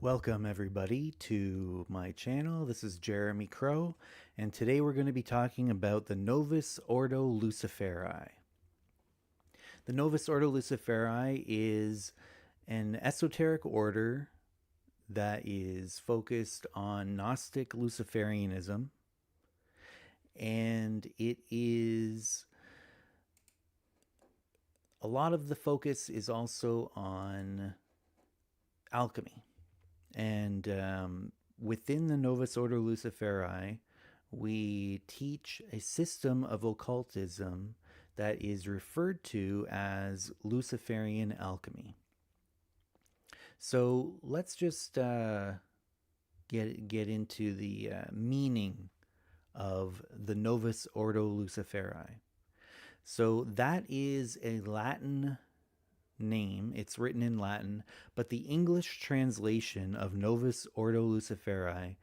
Welcome everybody to my channel. This is Jeremy Crow, and today we're going to be talking about the Novus Ordo Luciferi. The Novus Ordo Luciferi is an esoteric order that is focused on Gnostic Luciferianism, and it is a lot of the focus is also on alchemy. And within the Novus Ordo Luciferi, we teach a system of occultism that is referred to as Luciferian alchemy. So let's just get into the meaning of the Novus Ordo Luciferi. So that is a Latin name. It's written in Latin, but the English translation of Novus Ordo Luciferi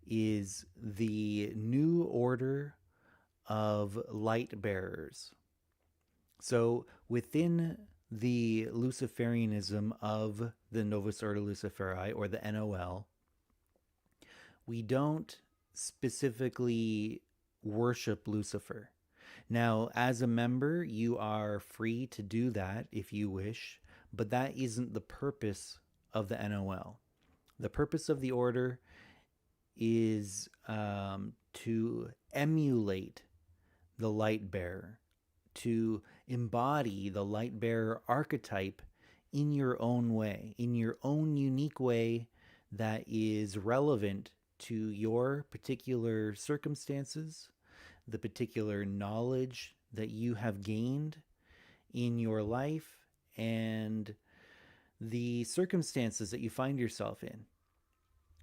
is the new order of Lightbearers. So within the Luciferianism of the Novus Ordo Luciferi, or the NOL, we don't specifically worship Lucifer. Now, as a member, you are free to do that if you wish, but that isn't the purpose of the NOL. The purpose of the order is to emulate the Lightbearer, to embody the Lightbearer archetype in your own way, in your own unique way that is relevant to your particular circumstances, the particular knowledge that you have gained in your life, and the circumstances that you find yourself in.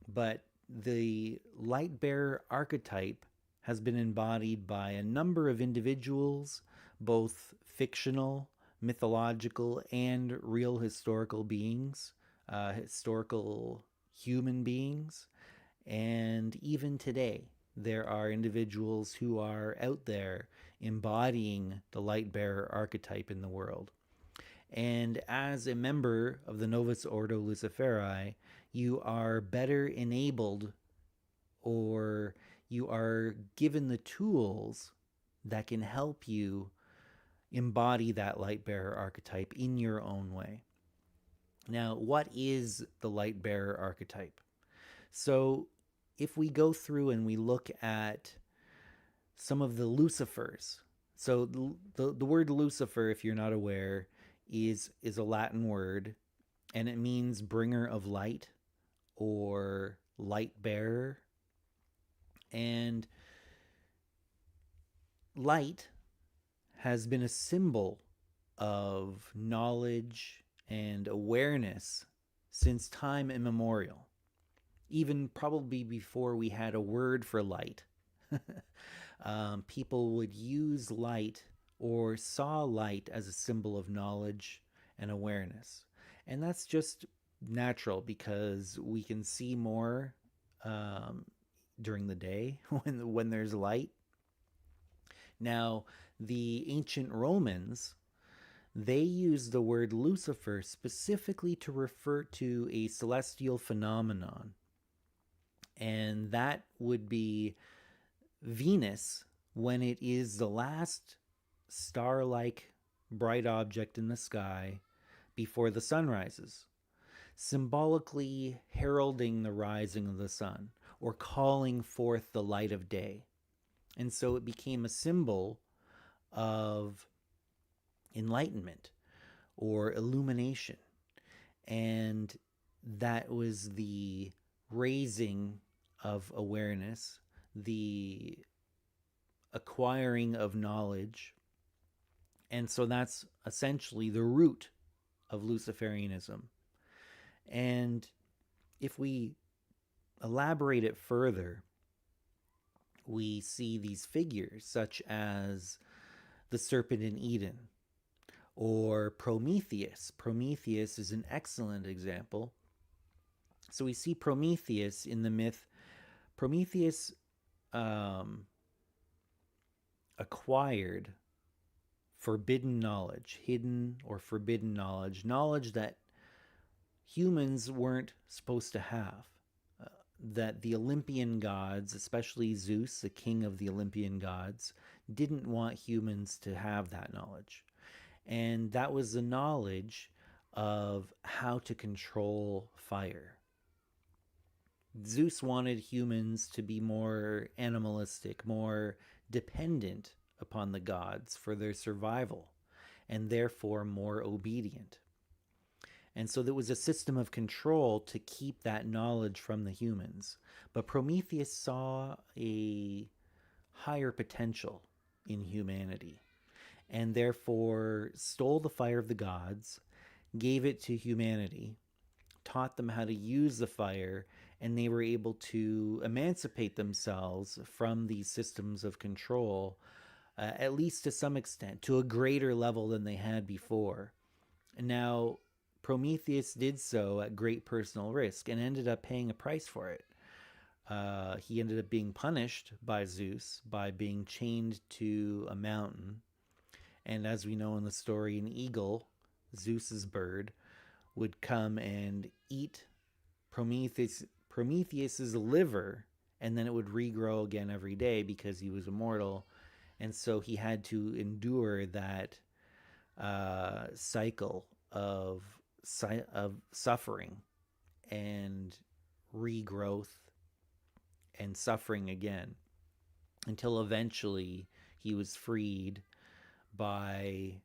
But the Lightbearer archetype has been embodied by a number of individuals, both fictional, mythological, and real historical beings, historical human beings, and even today there are individuals who are out there embodying the Lightbearer archetype in the world. And as a member of the Novus Ordo Luciferi, you are better enabled, or you are given the tools that can help you embody that Lightbearer archetype in your own way. Now, what is the Lightbearer archetype? So if we go through and we look at some of the Lucifers, so the word Lucifer, if you're not aware, is a Latin word, and it means bringer of light or light bearer. And light has been a symbol of knowledge and awareness since time immemorial, even probably before we had a word for light. People would use light or saw light as a symbol of knowledge and awareness. And that's just natural because we can see more during the day when there's light. Now, the ancient Romans, they used the word Lucifer specifically to refer to a celestial phenomenon. And that would be Venus when it is the last star-like bright object in the sky before the sun rises, symbolically heralding the rising of the sun or calling forth the light of day. And so it became a symbol of enlightenment or illumination. And that was the raising of awareness, the acquiring of knowledge. And so that's essentially the root of Luciferianism. And if we elaborate it further, we see these figures such as the serpent in Eden or Prometheus. Prometheus is an excellent example. So we see Prometheus in the myth. Prometheus acquired forbidden knowledge, hidden or forbidden knowledge, knowledge that humans weren't supposed to have. That the Olympian gods, especially Zeus, the king of the Olympian gods, didn't want humans to have that knowledge. And that was the knowledge of how to control fire. Zeus wanted humans to be more animalistic, more dependent upon the gods for their survival, and therefore more obedient. And so there was a system of control to keep that knowledge from the humans. But Prometheus saw a higher potential in humanity and therefore stole the fire of the gods, gave it to humanity, taught them how to use the fire, and they were able to emancipate themselves from these systems of control, at least to some extent, to a greater level than they had before. Now, Prometheus did so at great personal risk and ended up paying a price for it. He ended up being punished by Zeus by being chained to a mountain. And as we know in the story, an eagle, Zeus's bird, would come and eat Prometheus's liver, and then it would regrow again every day because he was immortal. And so he had to endure that cycle of suffering and regrowth and suffering again until eventually he was freed by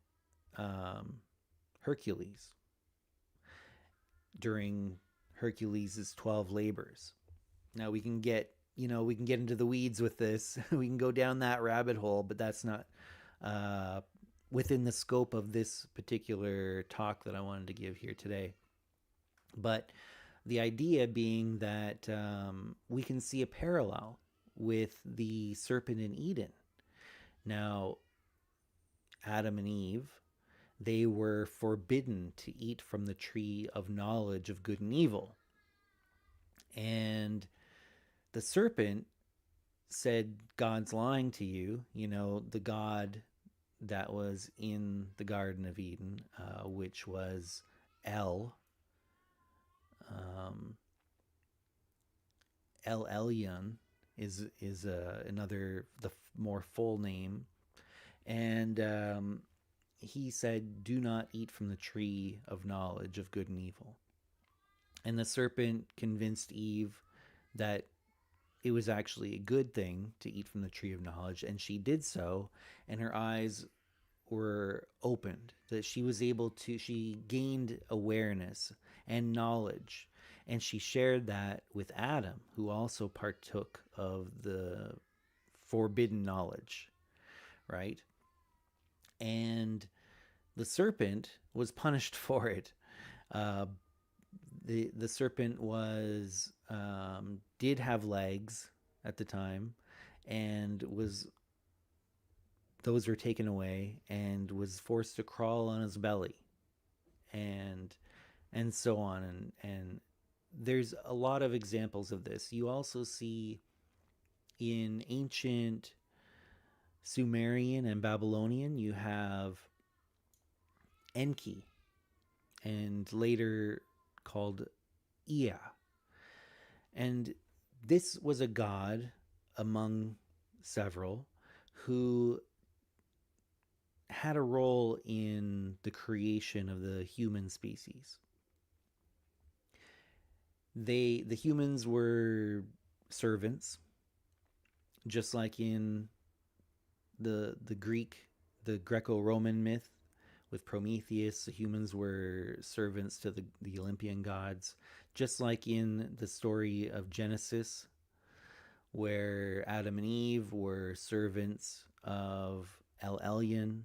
Hercules during Hercules' 12 labors. Now we can get into the weeds with this. We can go down that rabbit hole, but that's not within the scope of this particular talk that I wanted to give here today. But the idea being that we can see a parallel with the serpent in Eden. Now, Adam and Eve, they were forbidden to eat from the tree of knowledge of good and evil. And the serpent said, God's lying to you. The God that was in the Garden of Eden, which was El Elyon is another, the more full name. And he said, do not eat from the tree of knowledge of good and evil. And the serpent convinced Eve that it was actually a good thing to eat from the tree of knowledge, and she did so, and her eyes were opened, that she gained awareness and knowledge, and she shared that with Adam, who also partook of the forbidden knowledge, right? And the serpent was punished for it. The serpent was did have legs at the time, and those were taken away, and was forced to crawl on his belly, and so on, and there's a lot of examples of this. You also see in ancient Sumerian and Babylonian, you have Enki, and later called Ea. And this was a god among several who had a role in the creation of the human species. The humans were servants, just like in the Greco-Roman myth with Prometheus. The humans were servants to the Olympian gods, just like in the story of Genesis, where Adam and Eve were servants of El Elyon.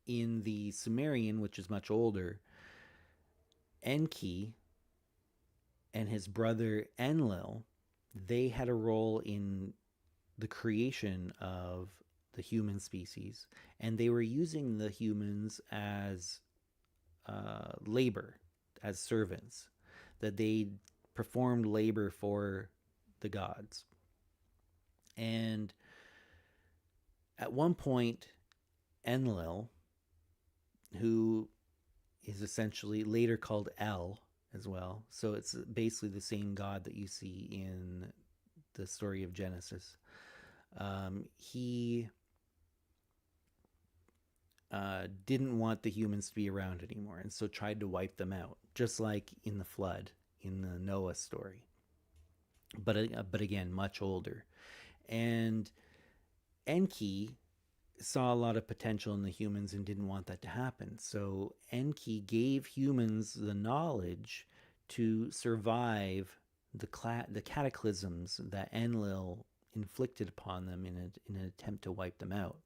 In the Sumerian, which is much older, Enki and his brother Enlil, they had a role in the creation of the human species, and they were using the humans as labor, as servants, that they performed labor for the gods. And at one point, Enlil, who is essentially later called El as well. So it's basically the same God that you see in the story of Genesis. He didn't want the humans to be around anymore, and so tried to wipe them out, just like in the flood in the Noah story. But again, much older. And Enki saw a lot of potential in the humans and didn't want that to happen. So Enki gave humans the knowledge to survive the cataclysms that Enlil inflicted upon them in an attempt to wipe them out.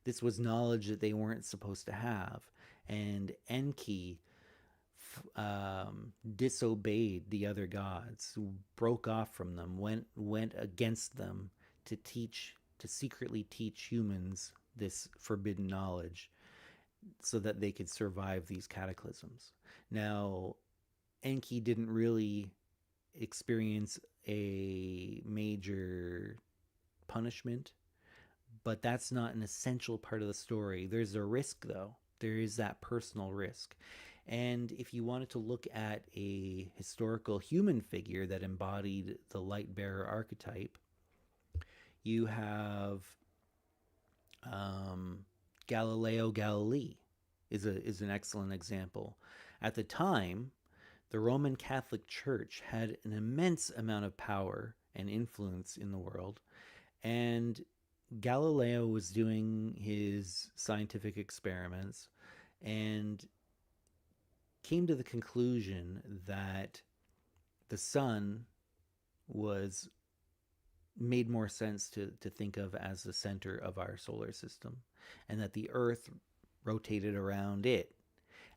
This was knowledge that they weren't supposed to have, and Enki disobeyed the other gods, broke off from them, went against them to secretly teach humans this forbidden knowledge so that they could survive these cataclysms. Now, Enki didn't really experience a major punishment, but that's not an essential part of the story. There's a risk, though. There is that personal risk. And if you wanted to look at a historical human figure that embodied the Lightbearer archetype, you have Galileo Galilei is an excellent example. At the time, the Roman Catholic Church had an immense amount of power and influence in the world, and Galileo was doing his scientific experiments and came to the conclusion that the sun was made more sense to think of as the center of our solar system, and that the Earth rotated around it,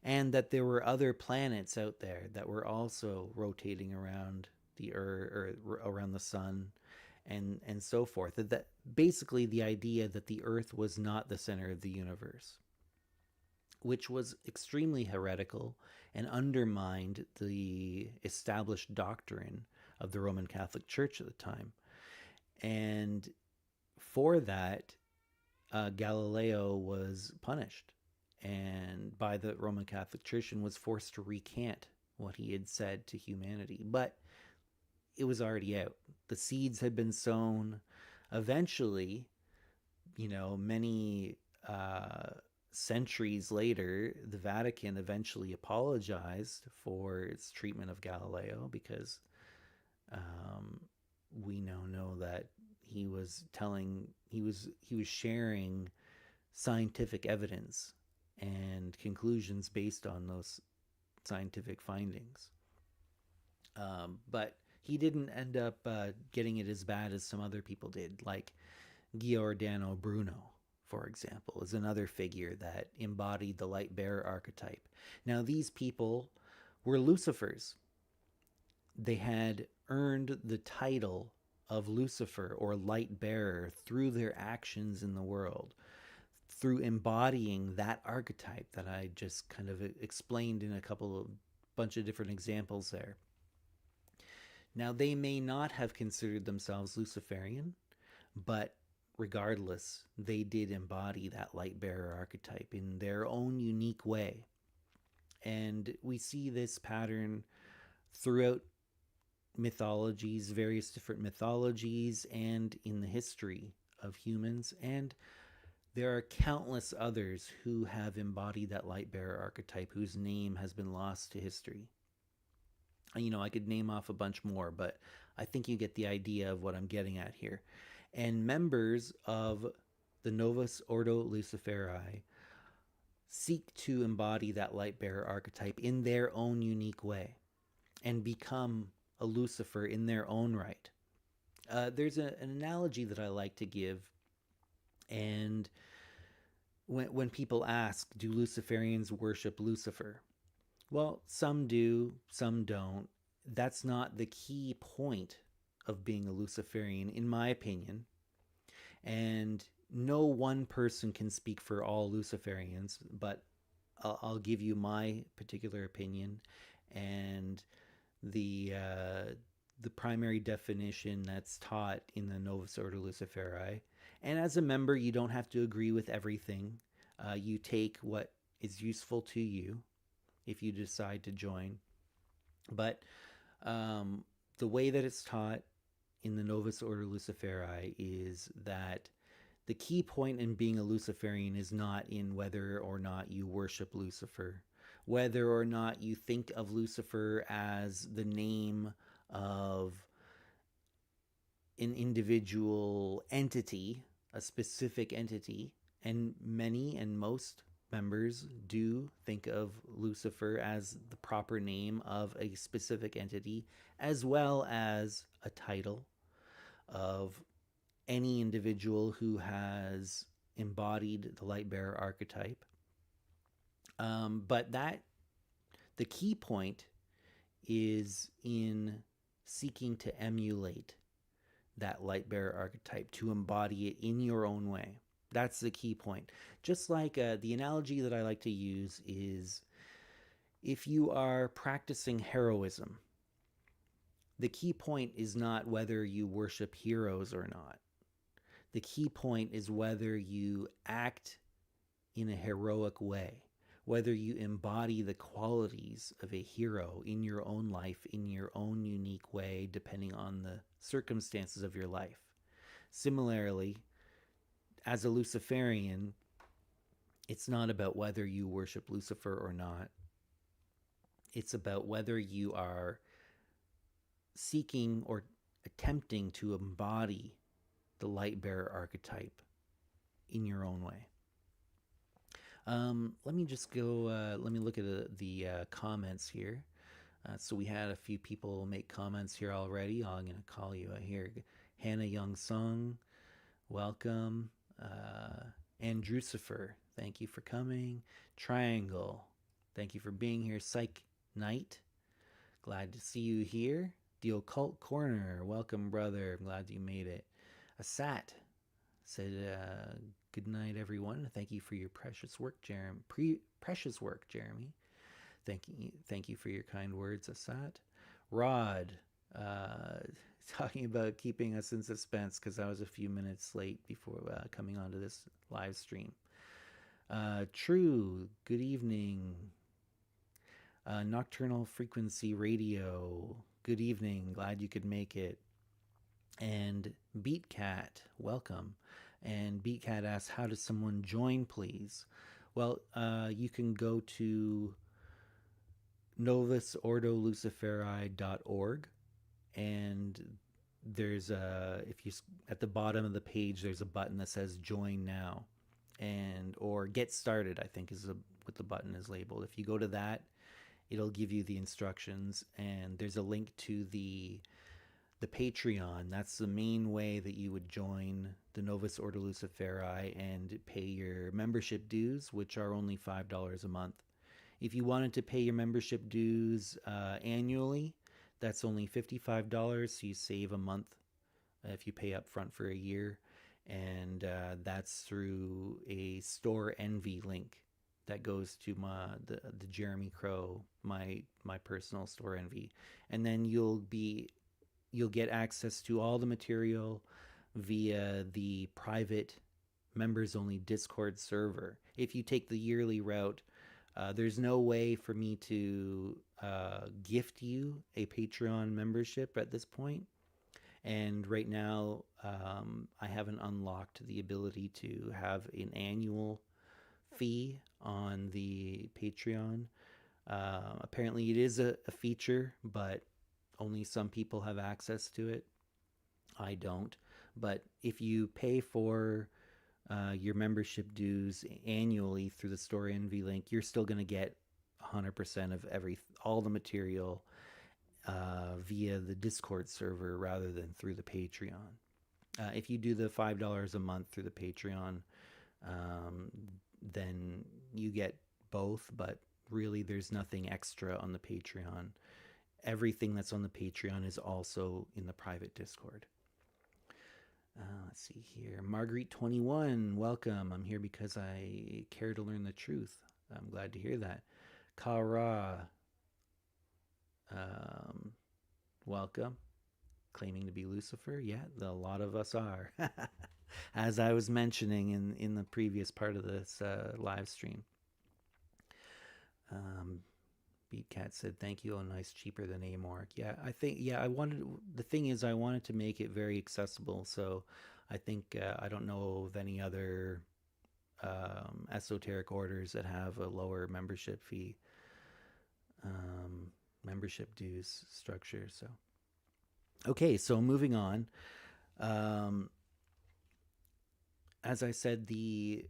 and that there were other planets out there that were also rotating around the Earth or around the sun, and so forth. That basically the idea that the Earth was not the center of the universe, which was extremely heretical and undermined the established doctrine of the Roman Catholic Church at the time. And for that, Galileo was punished and by the Roman Catholic Church and was forced to recant what he had said to humanity. But it was already out. The seeds had been sown. Eventually, many centuries later, the Vatican eventually apologized for its treatment of Galileo, because we now know that he was sharing scientific evidence and conclusions based on those scientific findings. But he didn't end up getting it as bad as some other people did, like Giordano Bruno, for example, is another figure that embodied the Lightbearer archetype. Now, these people were Lucifers. They had earned the title of Lucifer or Lightbearer through their actions in the world, through embodying that archetype that I just kind of explained in a bunch of different examples there. Now, they may not have considered themselves Luciferian, but regardless, they did embody that Lightbearer archetype in their own unique way. And we see this pattern throughout mythologies, various different mythologies, and in the history of humans. And there are countless others who have embodied that Lightbearer archetype whose name has been lost to history. I could name off a bunch more, but I think you get the idea of what I'm getting at here. And members of the Novus Ordo Luciferi seek to embody that Lightbearer archetype in their own unique way and become a Lucifer in their own right. There's an analogy that I like to give, and when people ask, do Luciferians worship Lucifer? Well, some do, some don't. That's not the key point of being a Luciferian, in my opinion. And no one person can speak for all Luciferians, but I'll give you my particular opinion and the primary definition that's taught in the Novus Ordo Luciferi. And as a member, you don't have to agree with everything. You take what is useful to you. if you decide to join. But the way that it's taught in the Novus Ordo Luciferi is that the key point in being a Luciferian is not in whether or not you worship Lucifer, whether or not you think of Lucifer as the name of an individual entity, a specific entity, and many and most members do think of Lucifer as the proper name of a specific entity, as well as a title of any individual who has embodied the Lightbearer archetype. But the key point is in seeking to emulate that Lightbearer archetype, to embody it in your own way. That's the key point. Just like the analogy that I like to use is, if you are practicing heroism, the key point is not whether you worship heroes or not. The key point is whether you act in a heroic way, whether you embody the qualities of a hero in your own life, in your own unique way, depending on the circumstances of your life. Similarly, as a Luciferian, it's not about whether you worship Lucifer or not. It's about whether you are seeking or attempting to embody the Lightbearer archetype in your own way. Let me just go, let me look at the comments here. So we had a few people make comments here already. I'm going to call you here. Hannah Young Sung, welcome. Andrewcifer, thank you for coming. Triangle, thank you for being here. Psych Knight, glad to see you here. The Occult Corner, welcome, brother. I'm glad you made it. Asat said, good night, everyone. Thank you for your precious work, Jeremy. Precious work, Jeremy. Thank you for your kind words, Asat. Rod, talking about keeping us in suspense because I was a few minutes late before coming onto this live stream. True, good evening. Nocturnal Frequency Radio, good evening. Glad you could make it. And Beatcat, welcome. And Beatcat asks, how does someone join, please? Well, you can go to novusordoluciferi.org, and there's if you at the bottom of the page, there's a button that says join now, and or get started, I think is what the button is labeled. If you go to that, it'll give you the instructions, and there's a link to the Patreon. That's the main way that you would join the Novus Ordo Luciferi and pay your membership dues, which are only $5 a month. If you wanted to pay your membership dues annually, that's only $55, so you save a month if you pay up front for a year. And that's through a Store Envy link that goes to the Jeremy Crow, my personal Store Envy. And then you'll get access to all the material via the private members-only Discord server. If you take the yearly route, there's no way for me to gift you a Patreon membership at this point. And right now, I haven't unlocked the ability to have an annual fee on the Patreon. Apparently it is a feature, but only some people have access to it. I don't. But if you pay for your membership dues annually through the Store Envy link, you're still going to get 100% of all the material via the Discord server rather than through the Patreon. If you do the $5 a month through the Patreon, then you get both, but really there's nothing extra on the Patreon. Everything that's on the Patreon is also in the private Discord. Let's see here. Marguerite21, welcome. I'm here because I care to learn the truth. I'm glad to hear that. Kara, welcome. Claiming to be Lucifer. Yeah, a lot of us are. As I was mentioning in the previous part of this live stream. Beatcat said, "Thank you. Oh, nice, cheaper than Amorc." Yeah, I think. Yeah, I wanted. The thing is, I wanted to make it very accessible. So, I think I don't know of any other esoteric orders that have a lower membership fee, membership dues structure. So, okay. So moving on. Um, as I said, the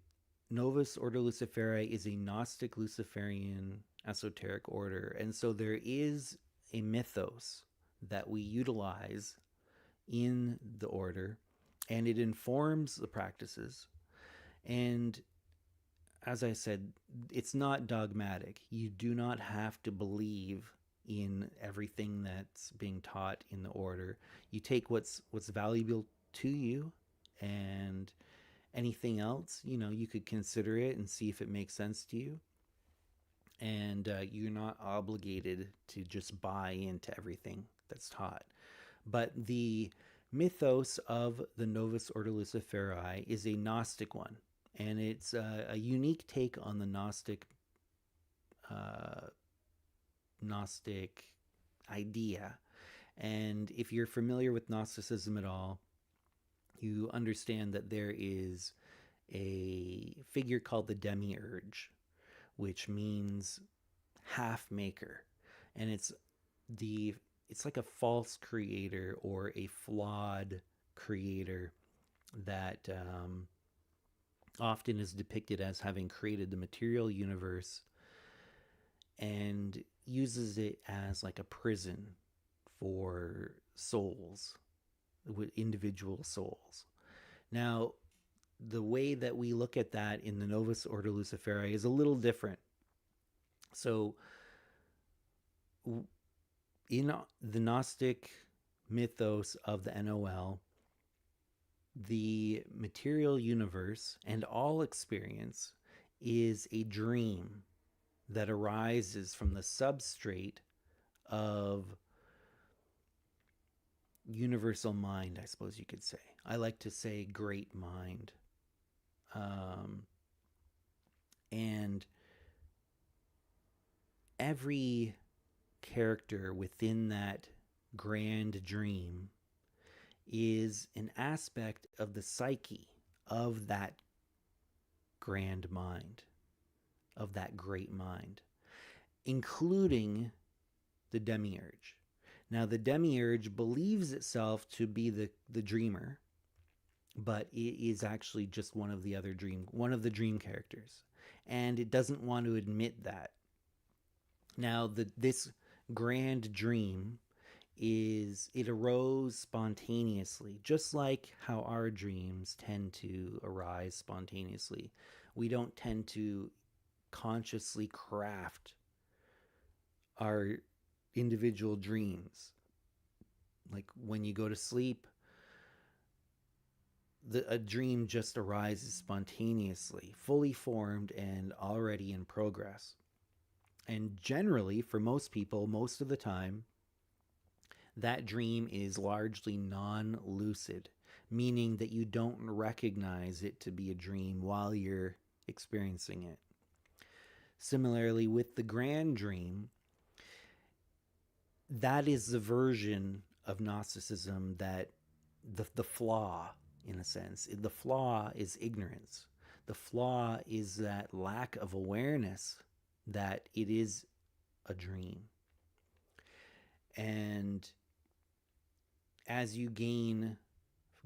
Novus Ordo Luciferi is a Gnostic Luciferian Esoteric Order. And so there is a mythos that we utilize in the order, and it informs the practices. And as I said, it's not dogmatic. You do not have to believe in everything that's being taught in the order. You take what's valuable to you, and anything else, you could consider it and see if it makes sense to you. And you're not obligated to just buy into everything that's taught. But the mythos of the Novus Ordo Luciferi is a Gnostic one, and it's a unique take on the Gnostic idea. And if you're familiar with Gnosticism at all, you understand that there is a figure called the demiurge, which means half maker, and it's like a false creator or a flawed creator that often is depicted as having created the material universe and uses it as like a prison for souls, with individual souls. Now, the way that we look at that in the Novus Ordo Luciferi is a little different. So, in the Gnostic mythos of the NOL, the material universe and all experience is a dream that arises from the substrate of universal mind, I suppose you could say. I like to say great mind. And every character within that grand dream is an aspect of the psyche of that grand mind, of that great mind, including the demiurge. Now, the demiurge believes itself to be the dreamer, but it is actually just one of the dream characters, and it doesn't want to admit that. Now, this grand dream it arose spontaneously, just like how our dreams tend to arise spontaneously. We don't tend to consciously craft our individual dreams. Like when you go to sleep, a dream just arises spontaneously, fully formed and already in progress. And generally, for most people, most of the time, that dream is largely non-lucid, meaning that you don't recognize it to be a dream while you're experiencing it. Similarly, with the grand dream, that is the version of Gnosticism that the flaw, in a sense, the flaw is ignorance. The flaw is that lack of awareness that it is a dream. And as you gain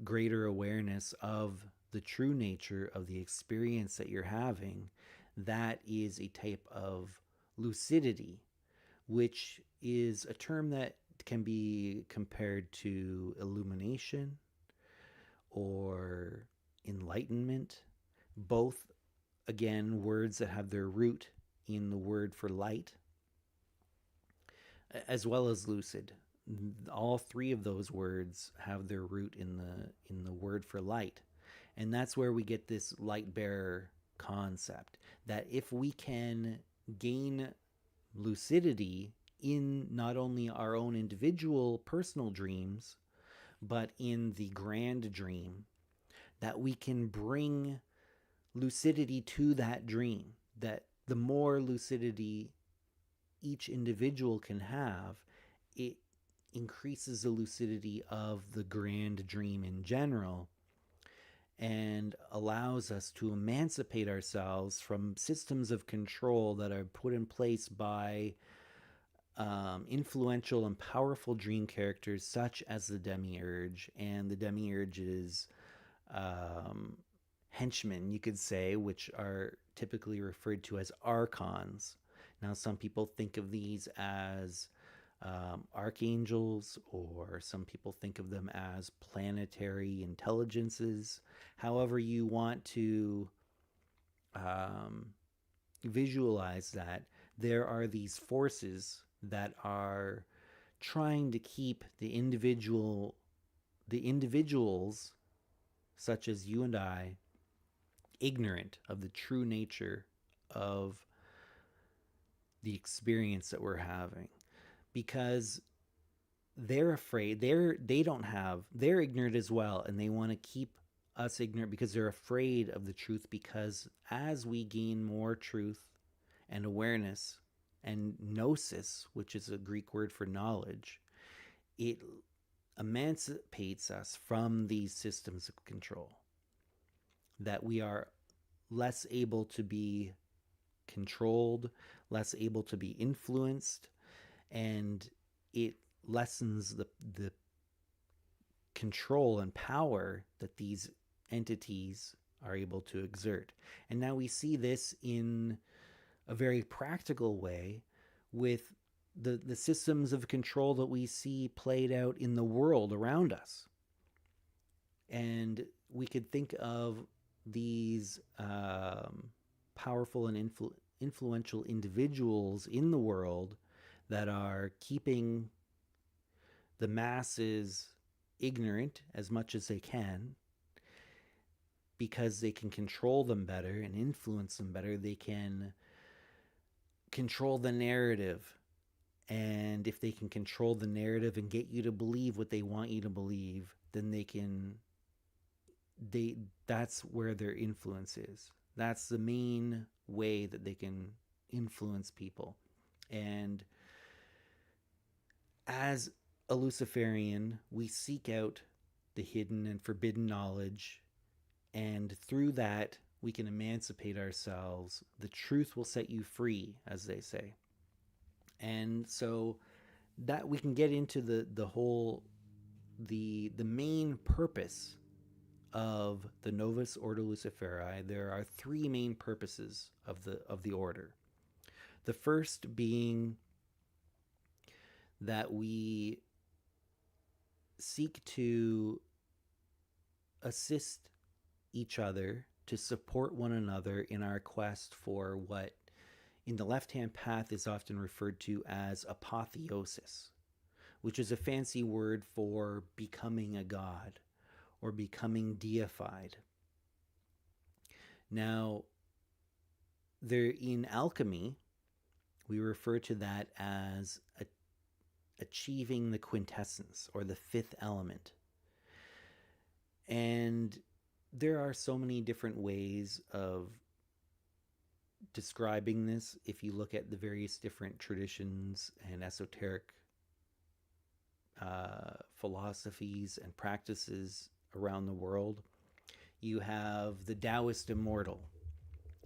greater awareness of the true nature of the experience that you're having, that is a type of lucidity, which is a term that can be compared to illumination or enlightenment. Both, again, words that have their root in the word for light, as well as lucid. All three of those words have their root in the word for light. And that's where we get this Lightbearer concept, that if we can gain lucidity in not only our own individual personal dreams, but in the grand dream, that we can bring lucidity to that dream, that the more lucidity each individual can have, it increases the lucidity of the grand dream in general and allows us to emancipate ourselves from systems of control that are put in place by influential and powerful dream characters such as the Demiurge and the Demiurge's henchmen, you could say, which are typically referred to as archons. Now, some people think of these as archangels, or some people think of them as planetary intelligences. However, you want to visualize that, there are these forces that are trying to keep the individuals such as you and I ignorant of the true nature of the experience that we're having, because they're afraid, they're ignorant as well, and they want to keep us ignorant because they're afraid of the truth. Because as we gain more truth and awareness and gnosis, which is a Greek word for knowledge, it emancipates us from these systems of control, that we are less able to be controlled, less able to be influenced, and it lessens the control and power that these entities are able to exert. And now we see this in a very practical way with the systems of control that we see played out in the world around us. And we could think of these powerful and influential individuals in the world that are keeping the masses ignorant as much as they can, because they can control them better and influence them better. They can control the narrative, and if they can control the narrative and get you to believe what they want you to believe, then that's where their influence is. That's the main way that they can influence people. And as a Luciferian, we seek out the hidden and forbidden knowledge, and through that we can emancipate ourselves. The truth will set you free, as they say. And so that we can get into the main purpose of the Novus Ordo Luciferi. There are three main purposes of the order. The first being that we seek to assist each other, to support one another in our quest for what in the left-hand path is often referred to as apotheosis, which is a fancy word for becoming a god or becoming deified. Now, there in alchemy, we refer to that as achieving the quintessence, or the fifth element. And there are so many different ways of describing this. If you look at the various different traditions and esoteric philosophies and practices around the world, you have the Taoist immortal,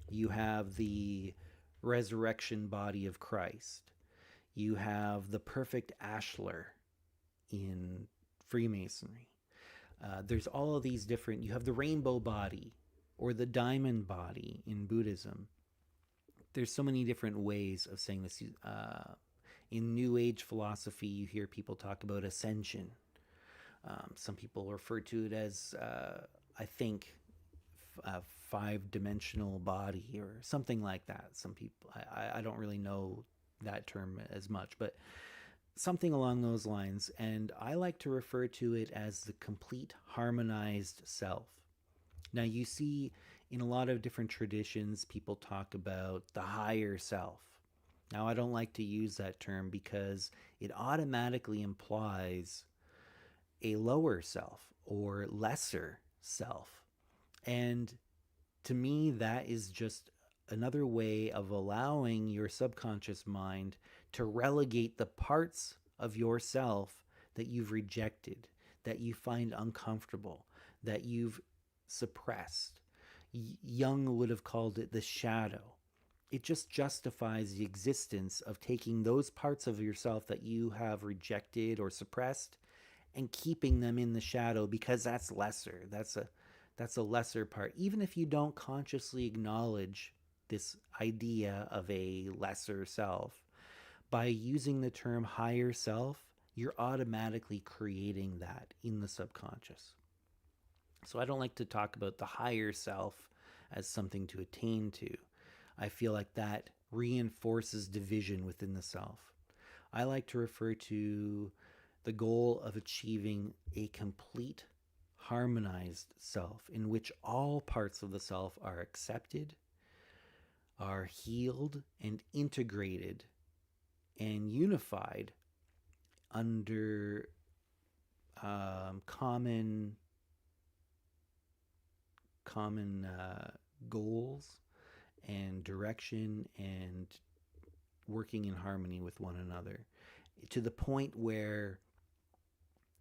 you have the resurrection body of Christ, you have the perfect ashlar in Freemasonry. There's all of these different, you have the rainbow body or the diamond body in Buddhism. There's so many different ways of saying this. In New Age philosophy, you hear people talk about ascension. Some people refer to it as, I think, a five-dimensional body or something like that. Some people, I don't really know that term as much, but something along those lines. And I like to refer to it as the complete harmonized self. Now, you see in a lot of different traditions, people talk about the higher self. Now, I don't like to use that term because it automatically implies a lower self or lesser self. And to me, that is just another way of allowing your subconscious mind to relegate the parts of yourself that you've rejected, that you find uncomfortable, that you've suppressed. Jung would have called it the shadow. It just justifies the existence of taking those parts of yourself that you have rejected or suppressed and keeping them in the shadow, because that's lesser. That's a lesser part. Even if you don't consciously acknowledge this idea of a lesser self, by using the term higher self, you're automatically creating that in the subconscious. So I don't like to talk about the higher self as something to attain to. I feel like that reinforces division within the self. I like to refer to the goal of achieving a complete harmonized self in which all parts of the self are accepted, are healed, and integrated and unified under common goals and direction, and working in harmony with one another, to the point where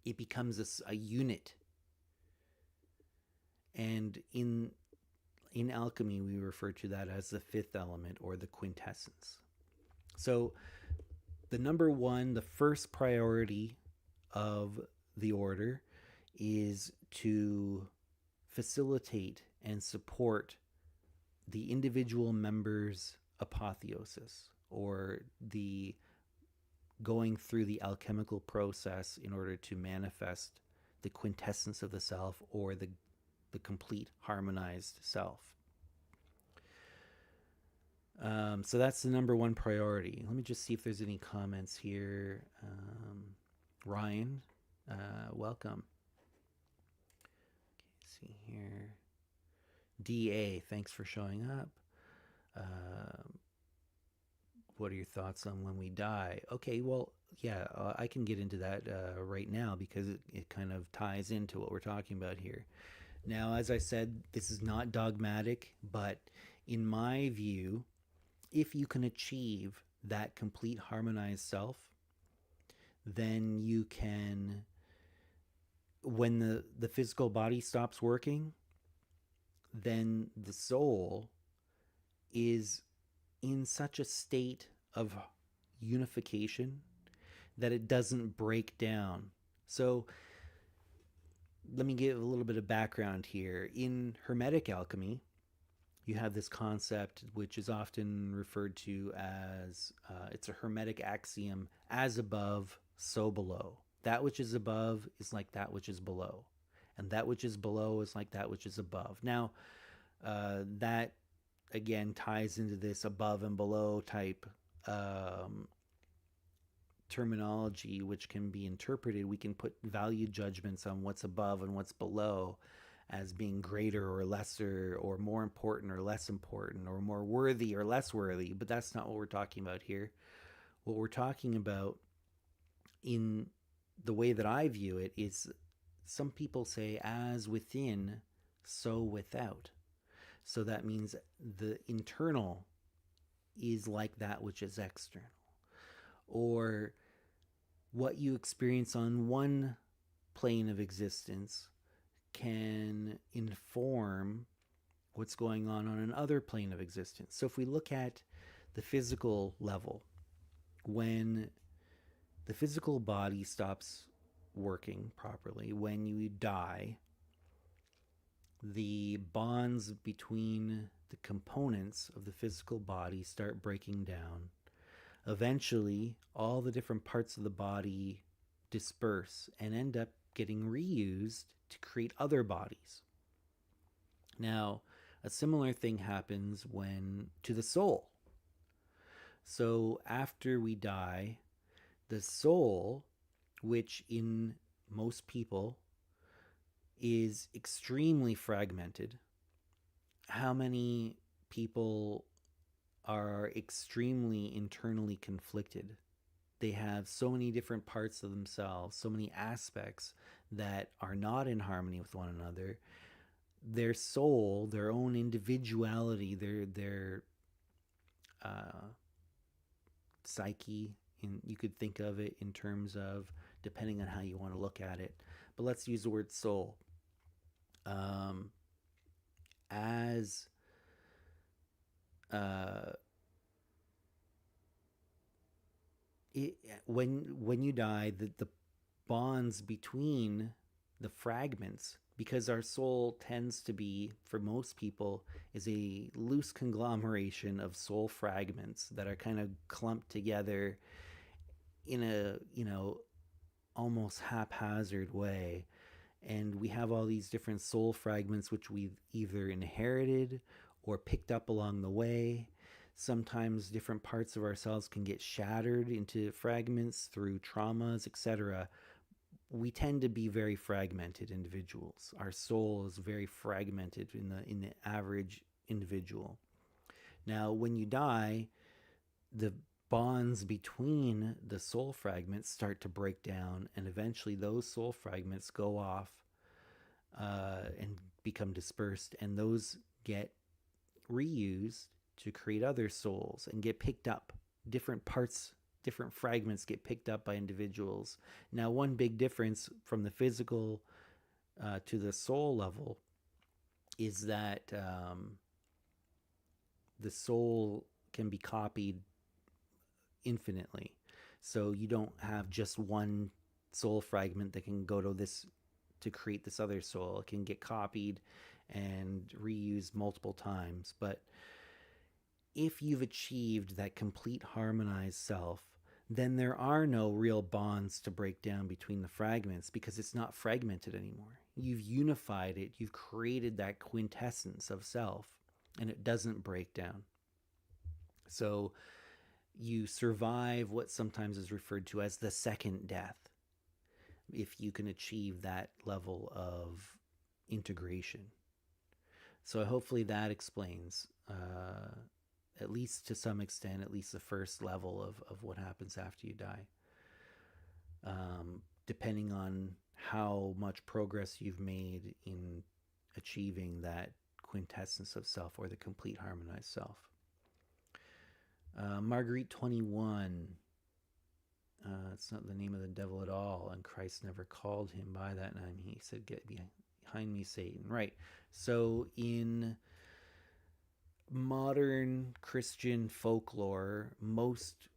it becomes a unit. And in alchemy, we refer to that as the fifth element, or the quintessence. So the number one, the first priority of the order is to facilitate and support the individual members' apotheosis, or the going through the alchemical process in order to manifest the quintessence of the self, or the complete harmonized self. So that's the number one priority. Let me just see if there's any comments here. Ryan, welcome. Okay, see here. DA, thanks for showing up. What are your thoughts on when we die? Okay, well, yeah, I can get into that right now, because it kind of ties into what we're talking about here. Now, as I said, this is not dogmatic, but in my view, if you can achieve that complete harmonized self, then you can, when the physical body stops working, then the soul is in such a state of unification that it doesn't break down. So let me give a little bit of background here. In Hermetic alchemy, you have this concept which is often referred to as, it's a Hermetic axiom: as above, so below. That which is above is like that which is below, and that which is below is like that which is above. Now, that again ties into this above and below type terminology, which can be interpreted. We can put value judgments on what's above and what's below as being greater or lesser, or more important or less important, or more worthy or less worthy, but that's not what we're talking about here. What we're talking about, in the way that I view it, is some people say as within, so without. So that means the internal is like that which is external, or what you experience on one plane of existence can inform what's going on another plane of existence. So if we look at the physical level, when the physical body stops working properly, when you die, the bonds between the components of the physical body start breaking down. Eventually, all the different parts of the body disperse and end up getting reused to create other bodies. Now, a similar thing happens to the soul. So after we die, the soul, which in most people is extremely fragmented. How many people are extremely internally conflicted? They have so many different parts of themselves, so many aspects that are not in harmony with one another. Their soul, their own individuality, their psyche. You could think of it in terms of, depending on how you want to look at it. But let's use the word soul. As it, when you die, the bonds between the fragments, because our soul tends to be, for most people, is a loose conglomeration of soul fragments that are kind of clumped together in a, almost haphazard way. And we have all these different soul fragments which we've either inherited or picked up along the way. Sometimes different parts of ourselves can get shattered into fragments through traumas, etc. We tend to be very fragmented individuals. Our soul is very fragmented in the average individual. Now, when you die, the bonds between the soul fragments start to break down, and eventually those soul fragments go off and become dispersed, and those get reused to create other souls and get picked up. Different parts, different fragments get picked up by individuals. Now, one big difference from the physical to the soul level is that the soul can be copied infinitely. So you don't have just one soul fragment that can go to this to create this other soul. It can get copied and reused multiple times. But if you've achieved that complete harmonized self, then there are no real bonds to break down between the fragments, because it's not fragmented anymore. You've unified it. You've created that quintessence of self, and it doesn't break down. So you survive what sometimes is referred to as the second death, if you can achieve that level of integration. So hopefully that explains, at least to some extent, at least the first level of what happens after you die. Depending on how much progress you've made in achieving that quintessence of self, or the complete harmonized self. Marguerite 21. It's not the name of the devil at all, and Christ never called him by that name. He said, "Get behind me, Satan." Right. So in modern Christian folklore, most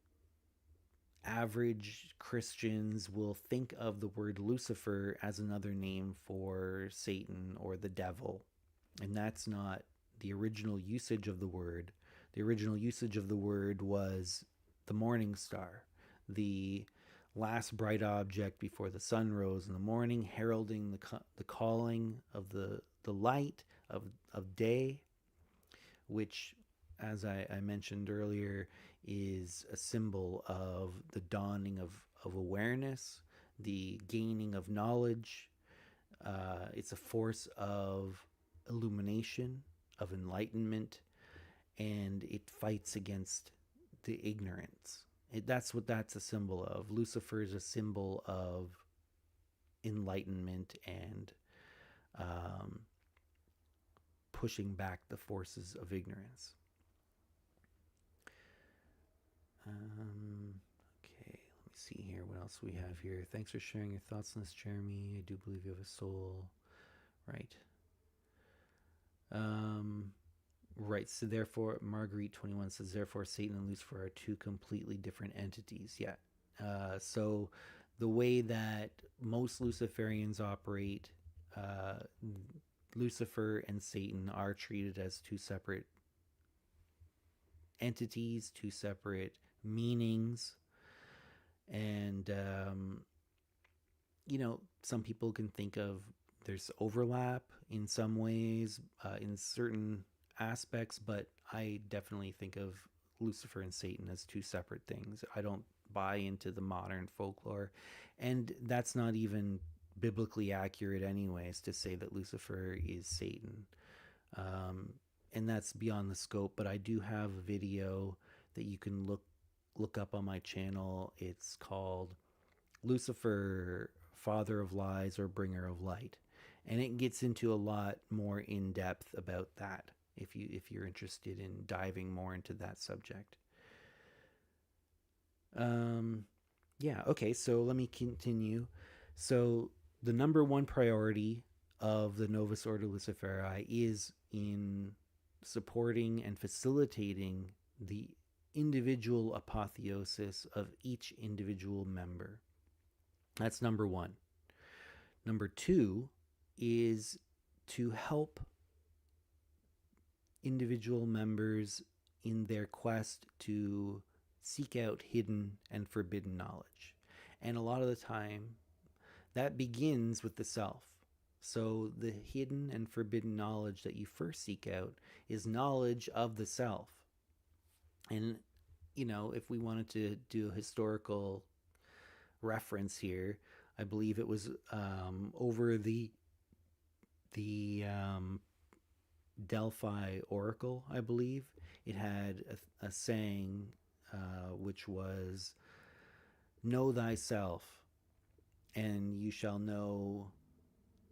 average Christians will think of the word Lucifer as another name for Satan or the devil. And that's not the original usage of the word. The original usage of the word was the morning star, the last bright object before the sun rose in the morning, heralding the calling of the light of day, which, as I mentioned earlier, is a symbol of the dawning of awareness, the gaining of knowledge. It's a force of illumination, of enlightenment, and it fights against the ignorance. That's what that's a symbol of. Lucifer is a symbol of enlightenment and pushing back the forces of ignorance. Okay, let me see here what else we have here. Thanks for sharing your thoughts on this, Jeremy. I do believe you have a soul. Right. Right, so therefore, Marguerite 21 says, therefore, Satan and Lucifer are two completely different entities. Yeah. So the way that most Luciferians operate, Lucifer and Satan are treated as two separate entities, two separate meanings. And, some people can think of there's overlap in some ways, in certain aspects, but I definitely think of Lucifer and Satan as two separate things. I don't buy into the modern folklore, and that's not even biblically accurate anyways, to say that Lucifer is Satan, and that's beyond the scope. But I do have a video that you can look up on my channel. It's called Lucifer, Father of Lies or Bringer of Light, and it gets into a lot more in depth about that. if you're interested in diving more into that subject. Yeah, okay, so let me continue. So the number one priority of the Novus Ordo Luciferi is in supporting and facilitating the individual apotheosis of each individual member. That's number one. Number two is to help individual members in their quest to seek out hidden and forbidden knowledge. And a lot of the time, that begins with the self. So the hidden and forbidden knowledge that you first seek out is knowledge of the self. And, you know, if we wanted to do a historical reference here, I believe it was over the Delphi Oracle, I believe. It had a saying which was, "Know thyself, and you shall know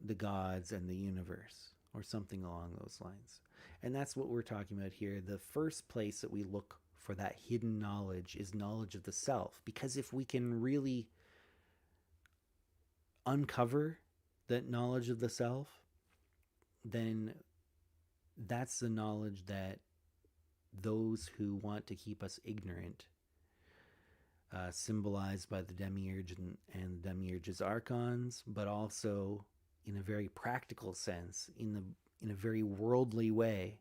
the gods and the universe," or something along those lines. And that's what we're talking about here. The first place that we look for that hidden knowledge is knowledge of the self, because if we can really uncover that knowledge of the self, then that's the knowledge that those who want to keep us ignorant, symbolized by the demiurge and the demiurge's archons, but also in a very practical sense, in a very worldly way.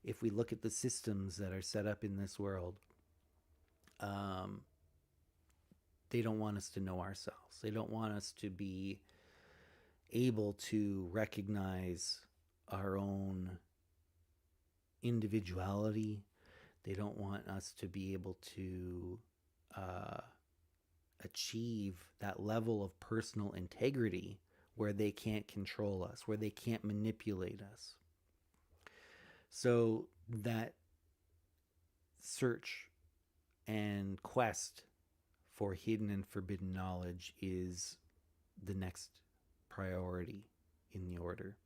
If we look at the systems that are set up in this world, they don't want us to know ourselves. They don't want us to be able to recognize our own individuality. They don't want us to be able to achieve that level of personal integrity where they can't control us, where they can't manipulate us. So that search and quest for hidden and forbidden knowledge is the next priority in the order.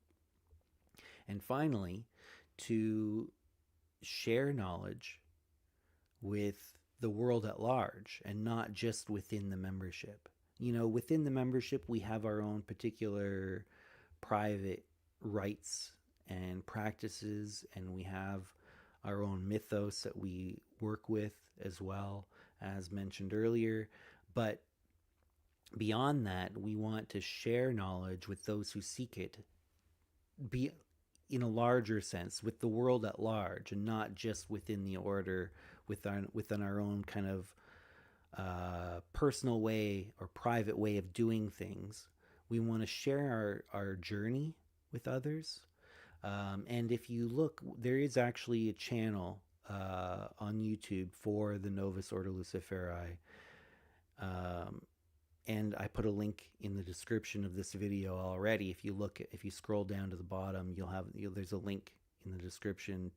And finally, to share knowledge with the world at large and not just within the membership. You know, within the membership, we have our own particular private rites and practices, and we have our own mythos that we work with as well, as mentioned earlier. But beyond that, we want to share knowledge with those who seek it, be in a larger sense, with the world at large, and not just within the order, within our own kind of personal way or private way of doing things. We want to share our journey with others. And if you look, there is actually a channel on YouTube for the Novus Ordo Luciferi. And I put a link in the description of this video already. If you scroll down to the bottom, there's a link in the description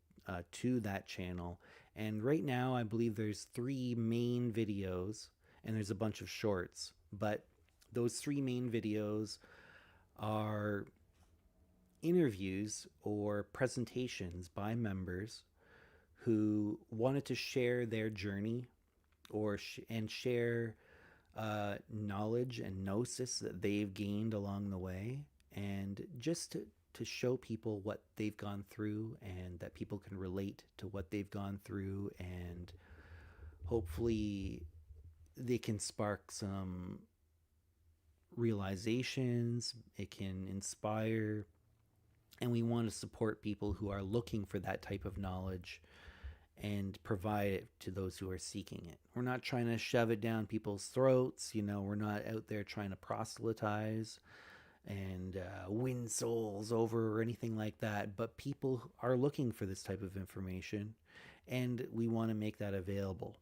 to that channel. And right now, I believe there's 3 main videos, and there's a bunch of shorts. But those 3 main videos are interviews or presentations by members who wanted to share their journey and share knowledge and gnosis that they've gained along the way, and just to show people what they've gone through, and that people can relate to what they've gone through, and hopefully they can spark some realizations, it can inspire, and we want to support people who are looking for that type of knowledge and provide it to those who are seeking it. We're not trying to shove it down people's throats, you know, we're not out there trying to proselytize and win souls over or anything like that, but people are looking for this type of information, and we want to make that available.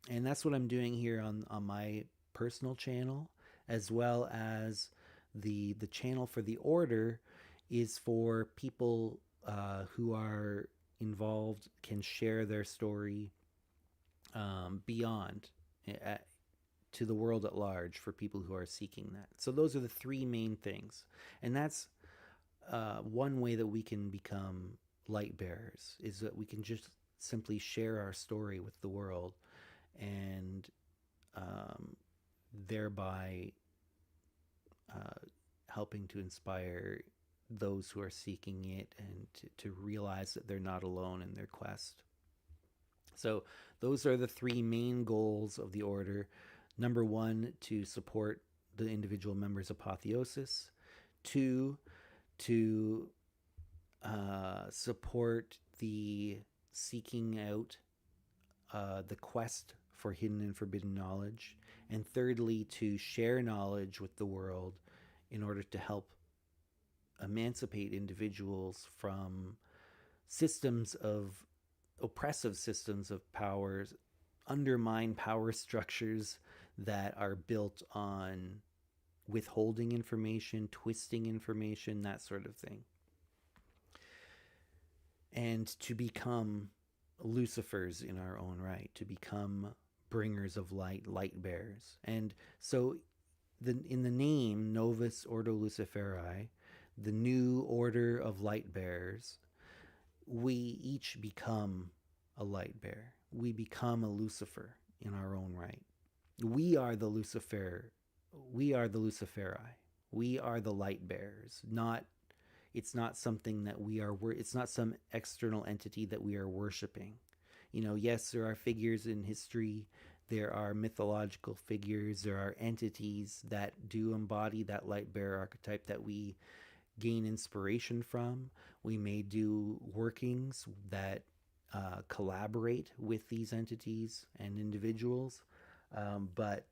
And that's what I'm doing here on my personal channel, as well as the channel for the order is for people who are involved, can share their story beyond to the world at large, for people who are seeking that. So those are the 3 main things, and that's one way that we can become light bearers, is that we can just simply share our story with the world, and thereby helping to inspire those who are seeking it, and to realize that they're not alone in their quest. So those are the three main goals of the order. Number one, to support the individual members' apotheosis. Two, to support the seeking out, the quest for hidden and forbidden knowledge. And thirdly, to share knowledge with the world in order to help emancipate individuals from oppressive systems of powers, undermine power structures that are built on withholding information, twisting information, that sort of thing. And to become Lucifers in our own right, to become bringers of light, light bearers. And so in the name Novus Ordo Luciferi, the new order of light bearers, we each become a light bearer. We become a Lucifer in our own right. We are the Lucifer. We are the Luciferi. We are the light bearers. It's not something that it's not some external entity that we are worshiping. Yes, there are figures in history. There are mythological figures. There are entities that do embody that light bearer archetype that we gain inspiration from. We may do workings that collaborate with these entities and individuals, but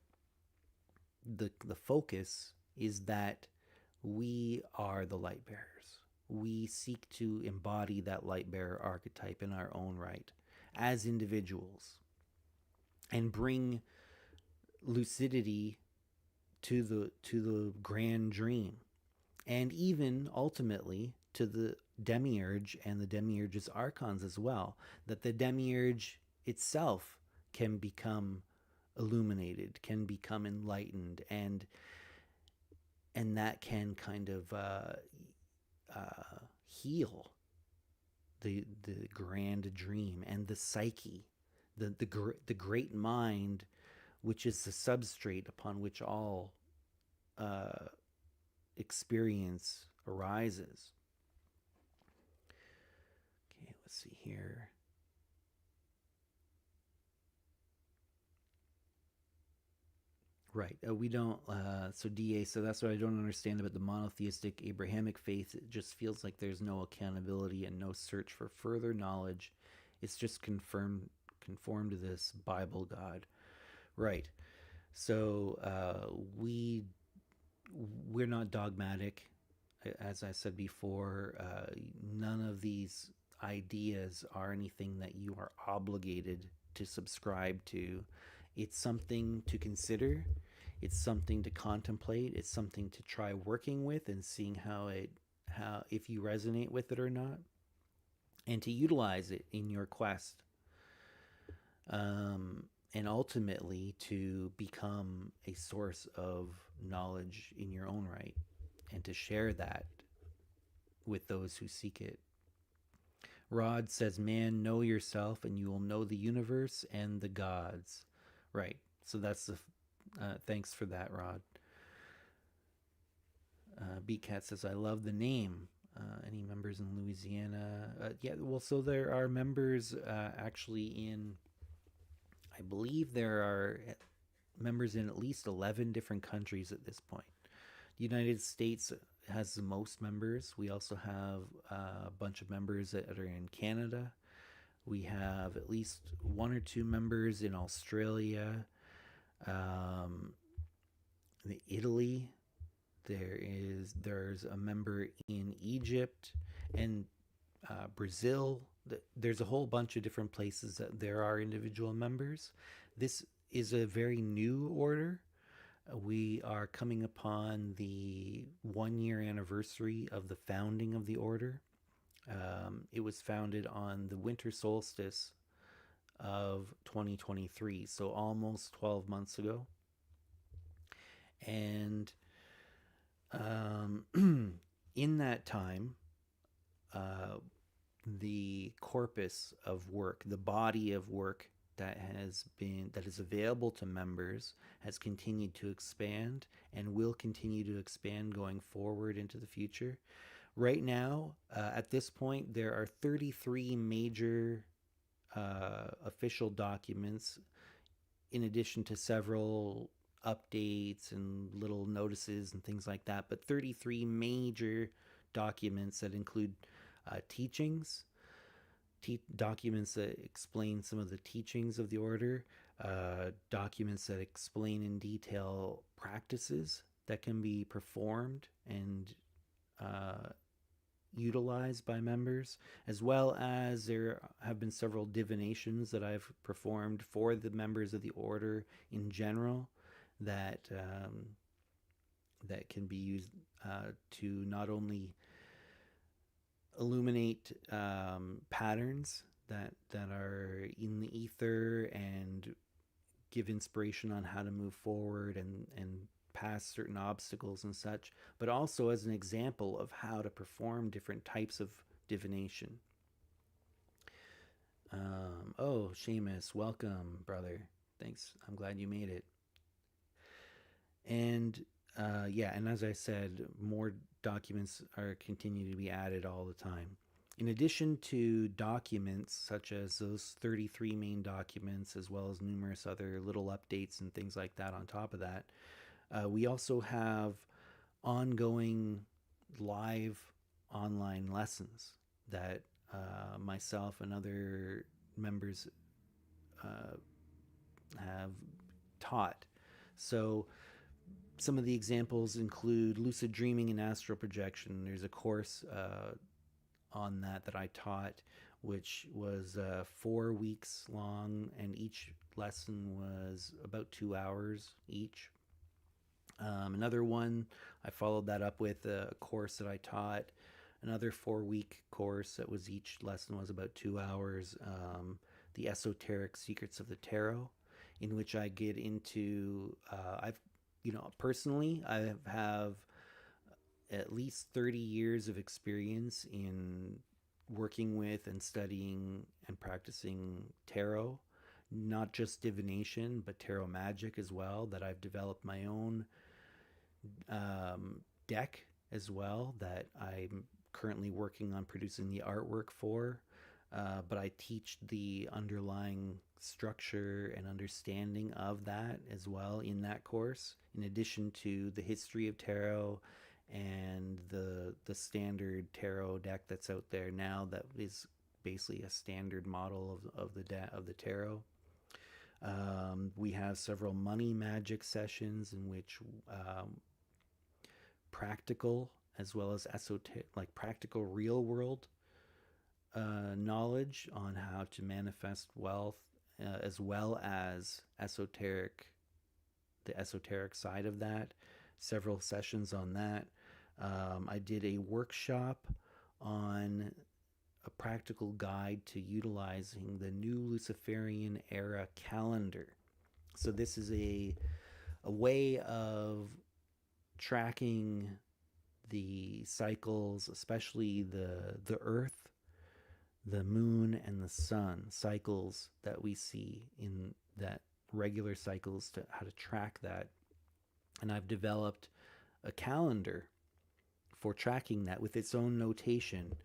the focus is that we are the light bearers. We seek to embody that light bearer archetype in our own right as individuals, and bring lucidity to the grand dream, and even ultimately to the demiurge and the demiurge's archons as well, that the demiurge itself can become illuminated, can become enlightened, and that can kind of heal the grand dream and the psyche, the great mind, which is the substrate upon which all experience arises. Okay, let's see here. Right. We don't, so DA, so that's what I don't understand about the monotheistic Abrahamic faith. It just feels like there's no accountability and no search for further knowledge. It's just conform to this Bible God. Right. So we're not dogmatic. As I said before, none of these ideas are anything that you are obligated to subscribe to. It's something to consider. It's something to contemplate. It's something to try working with and seeing how if you resonate with it or not, and to utilize it in your quest. And ultimately to become a source of knowledge in your own right, and to share that with those who seek it. Rod says, man, know yourself and you will know the universe and the gods. Right. So that's the thanks for that, Rod. Beatcat says, I love the name. Any members in Louisiana? Yeah, well, so there are members actually in, I believe there are members in at least 11 different countries at this point. The United States has the most members. We also have a bunch of members that are in Canada. We have at least one or two members in Australia, Italy. There's a member in Egypt and Brazil. There's a whole bunch of different places that there are individual members. This is a very new order. We are coming upon the 1-year anniversary of the founding of the order. It was founded on the winter solstice of 2023, so almost 12 months ago. And in that time, the corpus of work, the body of work that is available to members has continued to expand and will continue to expand going forward into the future. Right now, at this point, there are 33 major official documents, in addition to several updates and little notices and things like that, but 33 major documents that include teachings, documents that explain some of the teachings of the order, documents that explain in detail practices that can be performed and utilized by members, as well as there have been several divinations that I've performed for the members of the order in general that that can be used to not only illuminate patterns that are in the ether and give inspiration on how to move forward and past certain obstacles and such, but also as an example of how to perform different types of divination. Oh, Seamus, welcome, brother. Thanks. I'm glad you made it. And yeah, and as I said, more documents are continuing to be added all the time. In addition to documents such as those 33 main documents, as well as numerous other little updates and things like that on top of that, we also have ongoing live online lessons that myself and other members have taught. So some of the examples include lucid dreaming and astral projection. There's a course on that I taught, which was 4 weeks long, and each lesson was about 2 hours each. Another one, I followed that up with a course that I taught, another 4-week course that was each lesson was about 2 hours, the Esoteric Secrets of the Tarot, in which I get into, personally, I have at least 30 years of experience in working with and studying and practicing tarot, not just divination, but tarot magic as well, that I've developed my own deck as well that I'm currently working on producing the artwork for. But I teach the underlying structure and understanding of that as well in that course, in addition to the history of tarot and the standard tarot deck that's out there now that is basically a standard model of the tarot. We have several money magic sessions in which practical as well as esoteric, like practical real world knowledge on how to manifest wealth, as well as the esoteric side of that. Several sessions on that. I did a workshop on a practical guide to utilizing the new Luciferian era calendar. So this is a way of tracking the cycles, especially the Earth, the moon, and the sun cycles that we see in that regular cycles, to how to track that. And I've developed a calendar for tracking that with its own notation.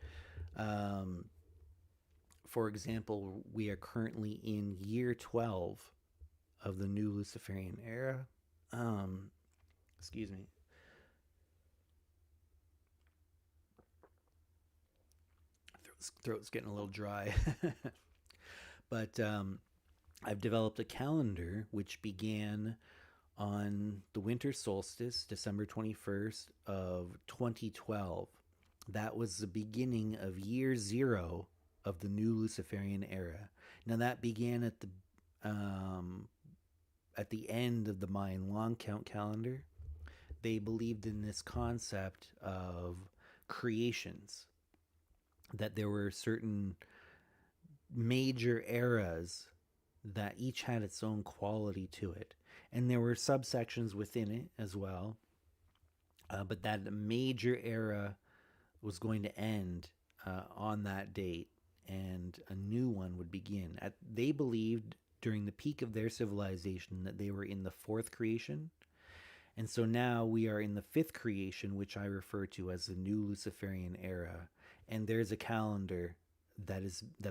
For example, we are currently in year 12 of the new Luciferian era. Excuse me. Throat's getting a little dry. But I've developed a calendar which began on the winter solstice, December 21st of 2012. That was the beginning of year 0 of the new Luciferian era. Now that began at the end of the Mayan long count calendar. They believed in this concept of creations, that there were certain major eras that each had its own quality to it. And there were subsections within it as well. But that major era was going to end on that date, and a new one would begin. They believed during the peak of their civilization that they were in the fourth creation. And so now we are in the fifth creation, which I refer to as the new Luciferian era. And there's a calendar that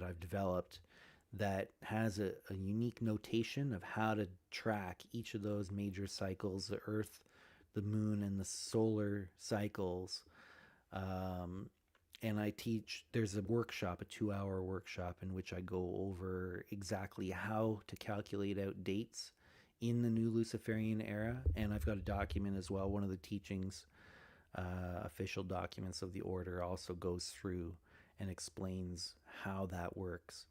I've developed that has a unique notation of how to track each of those major cycles: the Earth, the Moon, and the solar cycles. Um, and I teach, there's a workshop, a 2-hour workshop, in which I go over exactly how to calculate out dates in the new Luciferian era. And I've got a document as well. One of the teachings, official documents of the order, also goes through and explains how that works.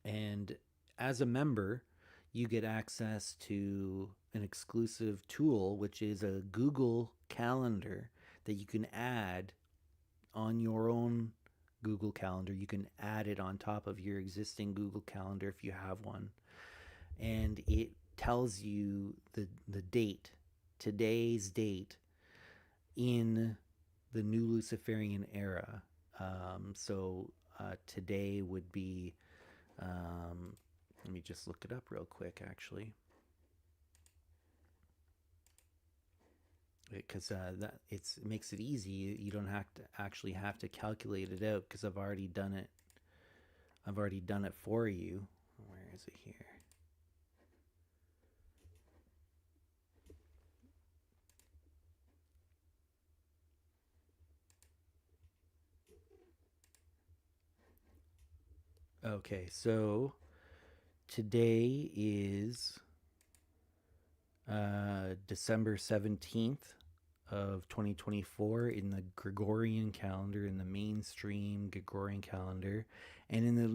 And as a member, you get access to an exclusive tool, which is a Google Calendar that you can add on your own Google Calendar. You can add it on top of your existing Google Calendar if you have one. And it tells you the date, today's date, in the new Luciferian era. Today would be, let me just look it up real quick, actually. Because that it makes it easy. You don't have to calculate it out, because I've already done it. I've already done it for you. Where is it here? Okay, so today is December 17th of 2024 in the Gregorian calendar, in the mainstream Gregorian calendar. And in the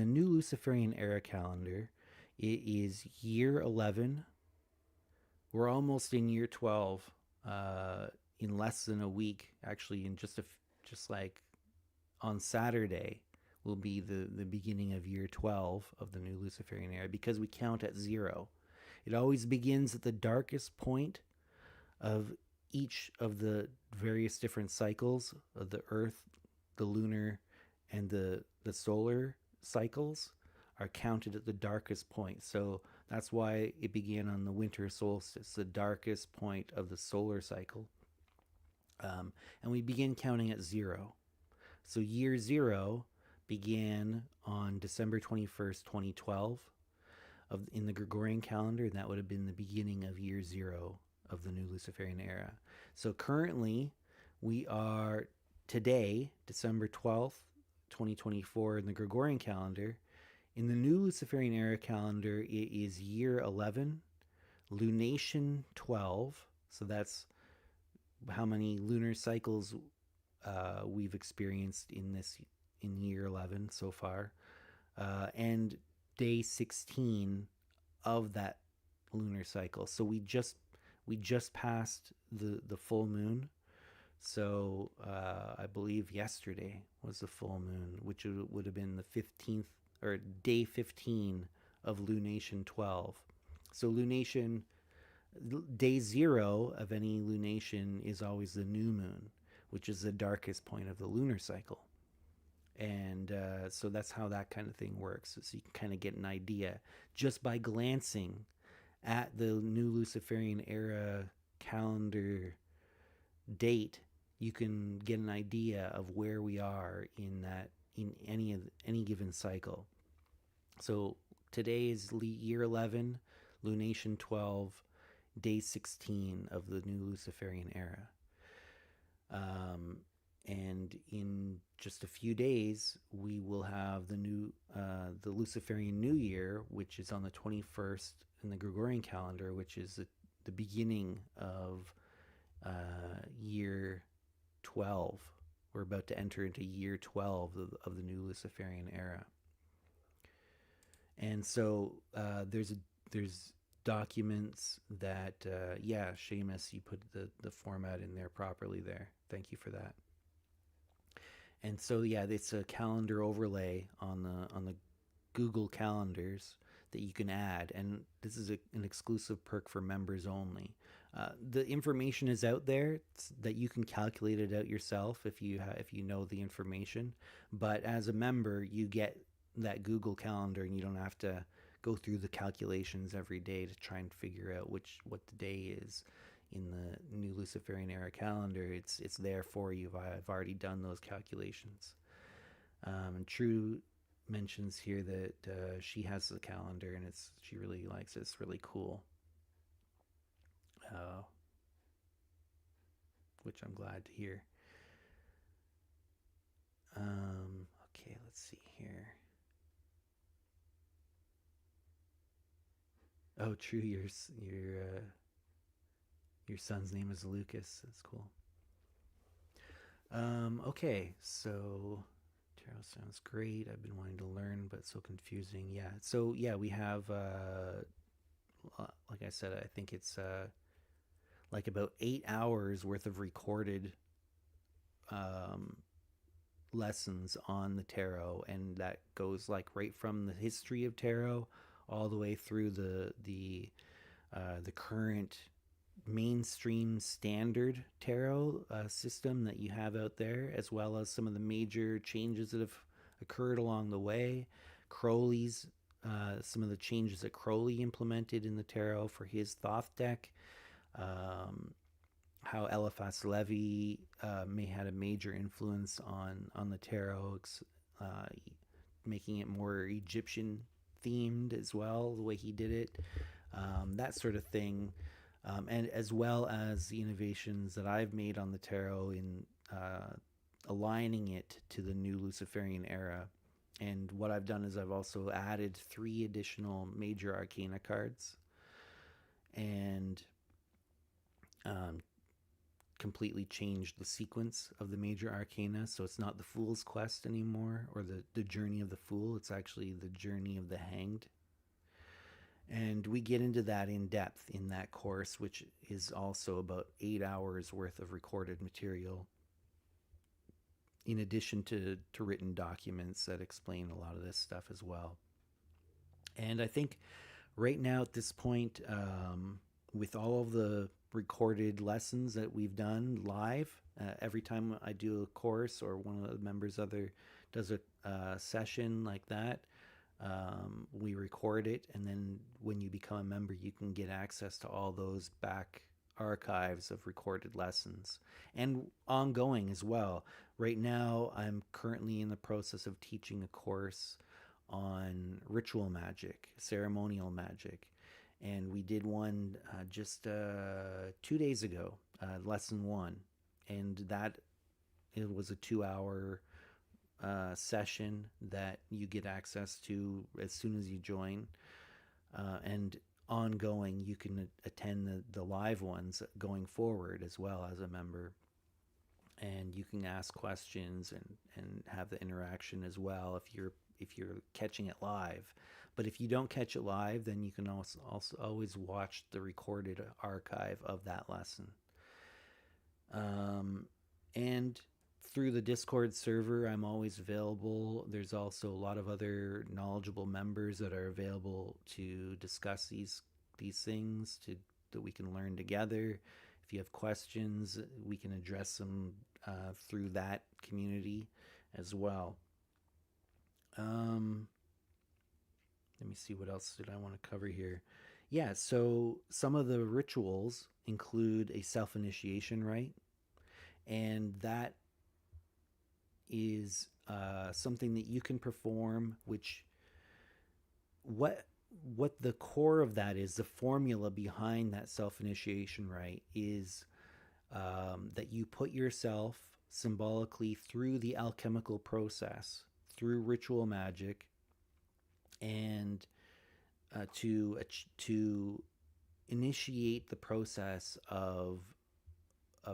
new Luciferian era calendar, it is year 11. We're almost in year 12, in less than a week, actually. In just like on Saturday will be the beginning of year 12 of the new Luciferian era, because we count at 0. It always begins at the darkest point of each of the various different cycles of the Earth, the lunar, and the solar cycles are counted at the darkest point. So that's why it began on the winter solstice, the darkest point of the solar cycle. And we begin counting at 0. So year 0 began on December 21st, 2012 in the Gregorian calendar, and that would have been the beginning of year 0 of the new Luciferian era. So currently, we are today, December 12th, 2024, in the Gregorian calendar. In the new Luciferian era calendar, it is year 11, lunation 12. So that's how many lunar cycles we've experienced in year 11 so far, and day 16 of that lunar cycle. So we just passed the full moon. So I believe yesterday was the full moon, which would have been the 15th, or day 15 of lunation 12. So lunation, day 0 of any lunation is always the new moon, which is the darkest point of the lunar cycle. And so that's how that kind of thing works. So you can kind of get an idea just by glancing at the new Luciferian era calendar date. You can get an idea of where we are in any given cycle. So today is year 11, lunation 12, day 16 of the new Luciferian era. And in just a few days, we will have the Luciferian New Year, which is on the 21st in the Gregorian calendar, which is the beginning of year 12. We're about to enter into year 12 of the new Luciferian era. And so there's documents that, Seamus, you put the format in there properly there. Thank you for that. And so, it's a calendar overlay on the Google calendars that you can add. And this is an exclusive perk for members only. The information is out there that you can calculate it out yourself if you know the information. But as a member, you get that Google Calendar, and you don't have to go through the calculations every day to try and figure out what the day is in the new Luciferian era calendar. It's there for you. I've already done those calculations. And True mentions here that she has the calendar, and she really likes it. It's really cool. Uh, which I'm glad to hear. Okay, let's see here. Oh, True, your son's name is Lucas. That's cool. Okay, so tarot sounds great. I've been wanting to learn, but so confusing. Yeah. So yeah, we have like I said, I think it's like about 8 hours worth of recorded um, lessons on the tarot, and that goes like right from the history of tarot all the way through the current mainstream standard tarot system that you have out there, as well as some of the major changes that have occurred along the way. Crowley's some of the changes that Crowley implemented in the tarot for his Thoth deck. Um, how Eliphas Levi may had a major influence on the tarot, uh, making it more Egyptian themed as well, the way he did it, that sort of thing, and as well as the innovations that I've made on the tarot in aligning it to the new Luciferian era. And what I've done is I've also added 3 additional major arcana cards, and um, completely changed the sequence of the major arcana. So it's not the Fool's Quest anymore, or the journey of the Fool. It's actually the journey of the Hanged. And we get into that in depth in that course, which is also about 8 hours worth of recorded material, in addition to written documents that explain a lot of this stuff as well. And I think right now at this point, with all of the recorded lessons that we've done live, every time I do a course or one of the members other does a session like that, we record it, and then when you become a member, you can get access to all those back archives of recorded lessons, and ongoing as well. Right now, I'm currently in the process of teaching a course on ritual magic, ceremonial magic, and we did one just 2 days ago, lesson 1, and that it was a 2 hour session that you get access to as soon as you join, and ongoing you can attend the live ones going forward as well as a member, and you can ask questions and have the interaction as well if you're catching it live. But if you don't catch it live, then you can also always watch the recorded archive of that lesson. And through the Discord server, I'm always available. There's also a lot of other knowledgeable members that are available to discuss these things that we can learn together. If you have questions, we can address them through that community as well. Let me see, what else did I want to cover here. Yeah, so some of the rituals include a self-initiation rite, and that is something that you can perform, which what the core of that is, the formula behind that self-initiation rite is that you put yourself symbolically through the alchemical process, through ritual magic, and to initiate the process of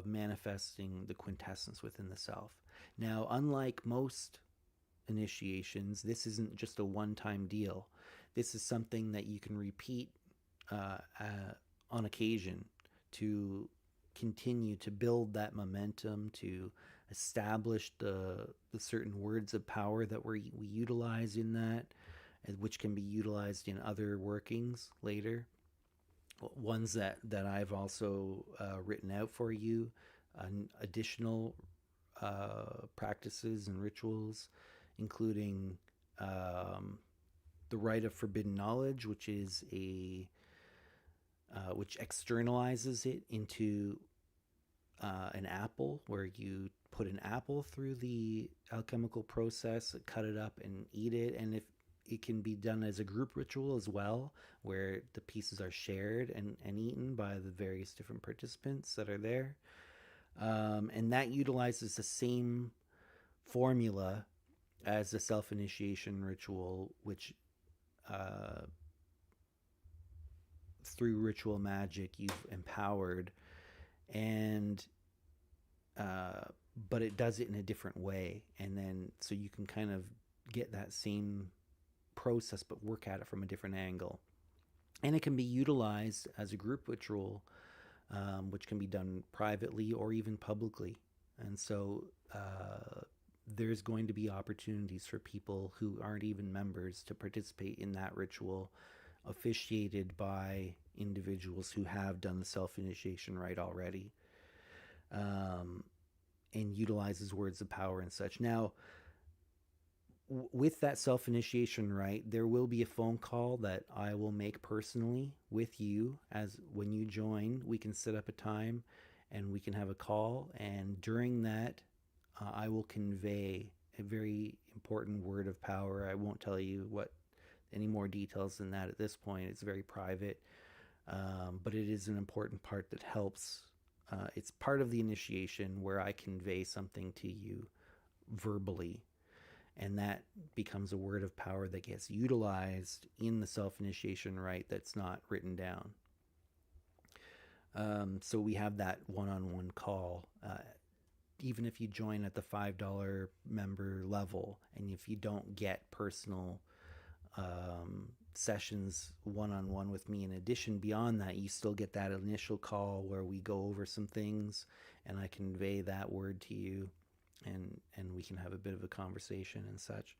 manifesting the quintessence within the self. Now, unlike most initiations, this isn't just a one-time deal. This is something that you can repeat on occasion to continue to build that momentum, to establish the certain words of power that we utilize in that, which can be utilized in other workings later. ones that I've also written out for you, additional practices and rituals, including um, the rite of forbidden knowledge, which is a which externalizes it into an apple, where you put an apple through the alchemical process, cut it up, and eat it. And if it can be done as a group ritual as well, where the pieces are shared and eaten by the various different participants that are there. And that utilizes the same formula as the self initiation ritual, which uh, through ritual magic you've empowered, and uh, but it does it in a different way, and then so you can kind of get that same process but work at it from a different angle. And it can be utilized as a group ritual, which can be done privately or even publicly. And so there's going to be opportunities for people who aren't even members to participate in that ritual, officiated by individuals who have done the self initiation rite already, um, and utilizes words of power and such. Now, with that self initiation rite, there will be a phone call that I will make personally with you. As when you join, we can set up a time and we can have a call. And during that, I will convey a very important word of power. I won't tell you what any more details than that at this point. It's very private, but it is an important part that helps. It's part of the initiation where I convey something to you verbally, and that becomes a word of power that gets utilized in the self initiation rite that's not written down. So we have that one on one call. Even if you join at the $5 member level, and if you don't get personal sessions one on one with me in addition, beyond that, you still get that initial call where we go over some things and I convey that word to you, and we can have a bit of a conversation and such.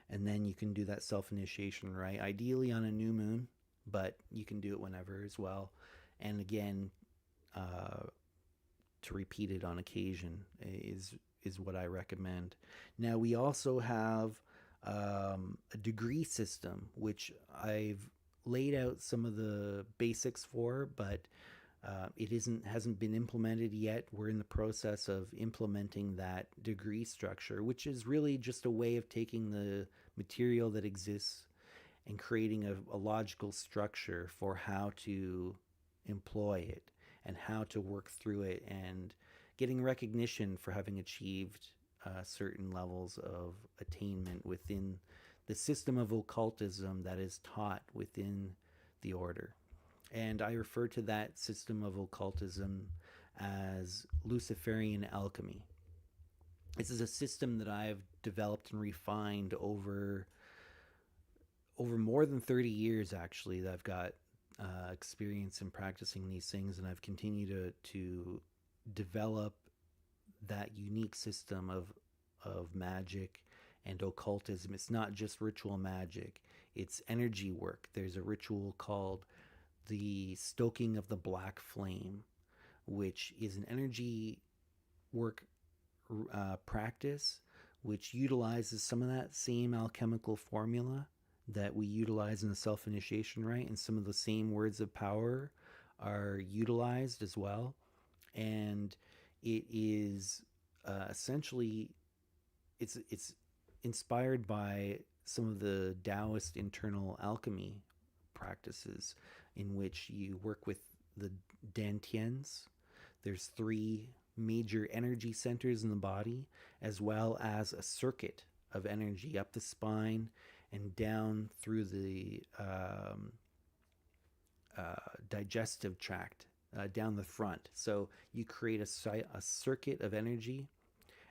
And then you can do that self initiation right, ideally on a new moon, but you can do it whenever as well. And again, to repeat it on occasion is what I recommend. Now we also have a degree system, which I've laid out some of the basics for, but it hasn't been implemented yet. We're in the process of implementing that degree structure, which is really just a way of taking the material that exists and creating a logical structure for how to employ it and how to work through it, and getting recognition for having achieved certain levels of attainment within the system of occultism that is taught within the order. And I refer to that system of occultism as Luciferian alchemy. This is a system that I've developed and refined over more than 30 years, actually, that I've got experience in practicing these things, and I've continued to develop that unique system of magic and occultism. It's not just ritual magic, it's energy work. There's a ritual called the stoking of the black flame, which is an energy work practice which utilizes some of that same alchemical formula that we utilize in the self initiation rite, and some of the same words of power are utilized as well. And it is essentially it's inspired by some of the Taoist internal alchemy practices, in which you work with the dantians. There's 3 major energy centers in the body, as well as a circuit of energy up the spine and down through the digestive tract, down the front. So you create a circuit of energy,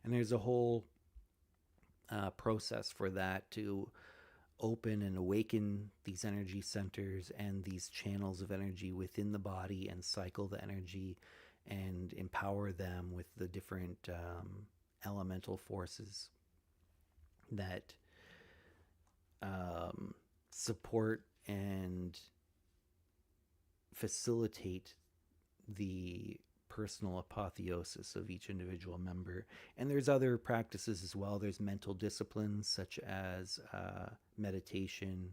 and there's a whole process for that to open and awaken these energy centers and these channels of energy within the body, and cycle the energy and empower them with the different elemental forces that support and facilitate the personal apotheosis of each individual member. And there's other practices as well. There's mental disciplines such as meditation,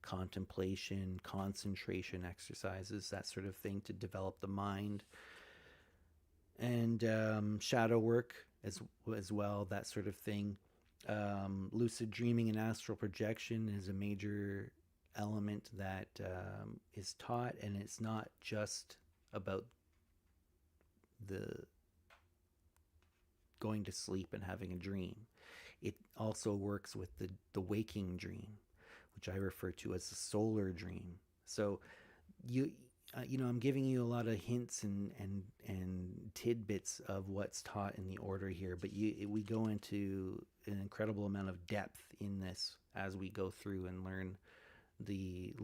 contemplation, concentration exercises, that sort of thing to develop the mind. And shadow work as well, that sort of thing. Lucid dreaming and astral projection is a major element that is taught, and it's not just about the going to sleep and having a dream. It also works with the waking dream, which I refer to as the solar dream. So I'm giving you a lot of hints and tidbits of what's taught in the order here, but we go into an incredible amount of depth in this as we go through and learn the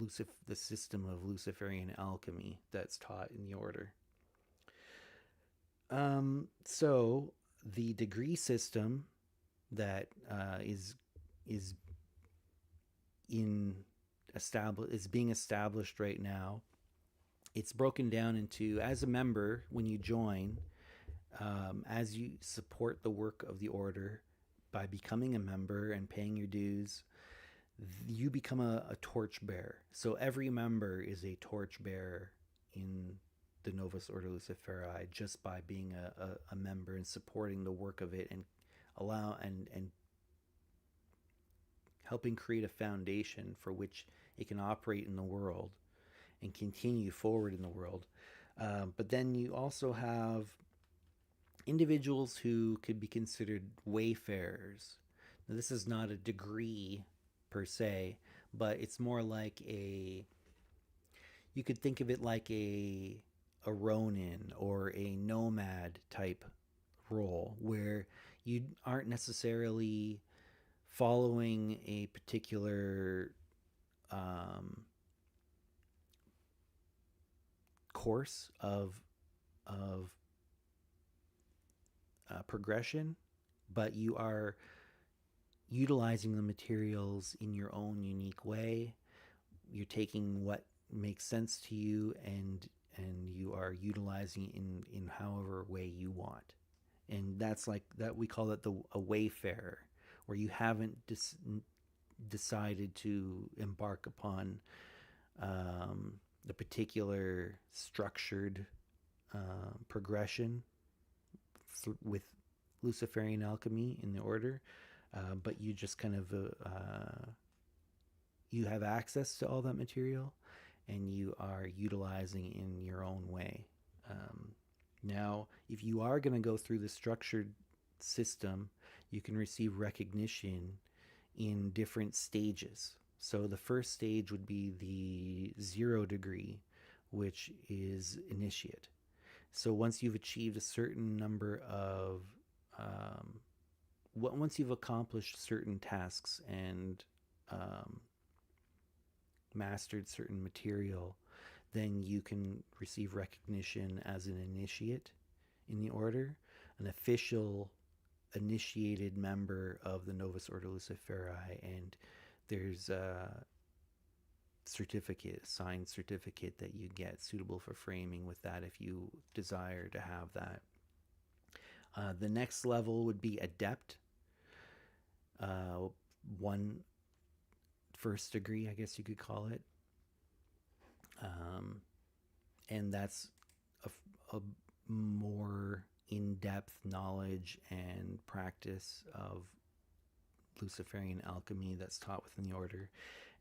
system of Luciferian alchemy that's taught in the order. So the degree system that is being established right now. It's broken down into, as a member, when you join, as you support the work of the order by becoming a member and paying your dues, you become a torch bearer. So every member is a torch bearer in the Novus Ordo Luciferi just by being a member and supporting the work of it and and helping create a foundation for which it can operate in the world and continue forward in the world. But then you also have individuals who could be considered wayfarers. Now, this is not a degree per se, but it's more like you could think of it like a Ronin or a nomad type role, where you aren't necessarily following a particular course of progression, but you are utilizing the materials in your own unique way. You're taking what makes sense to you, and you are utilizing it in however way you want. And that's like that, we call it a wayfarer, where you haven't decided to embark upon the particular structured progression with Luciferian alchemy in the order, but you just kind of you have access to all that material, and you are utilizing it in your own way. Now, if you are going to go through the structured system, you can receive recognition in different stages. So the first stage would be the 0 degree, which is initiate. So once you've achieved a certain number of, once you've accomplished certain tasks and mastered certain material, then you can receive recognition as an initiate in the order, an official initiated member of the Novus Ordo Luciferi, and there's a signed certificate that you get suitable for framing with that if you desire to have that. The next level would be adept, one first degree, I guess you could call it. And that's a more in-depth knowledge and practice of Luciferian alchemy that's taught within the order.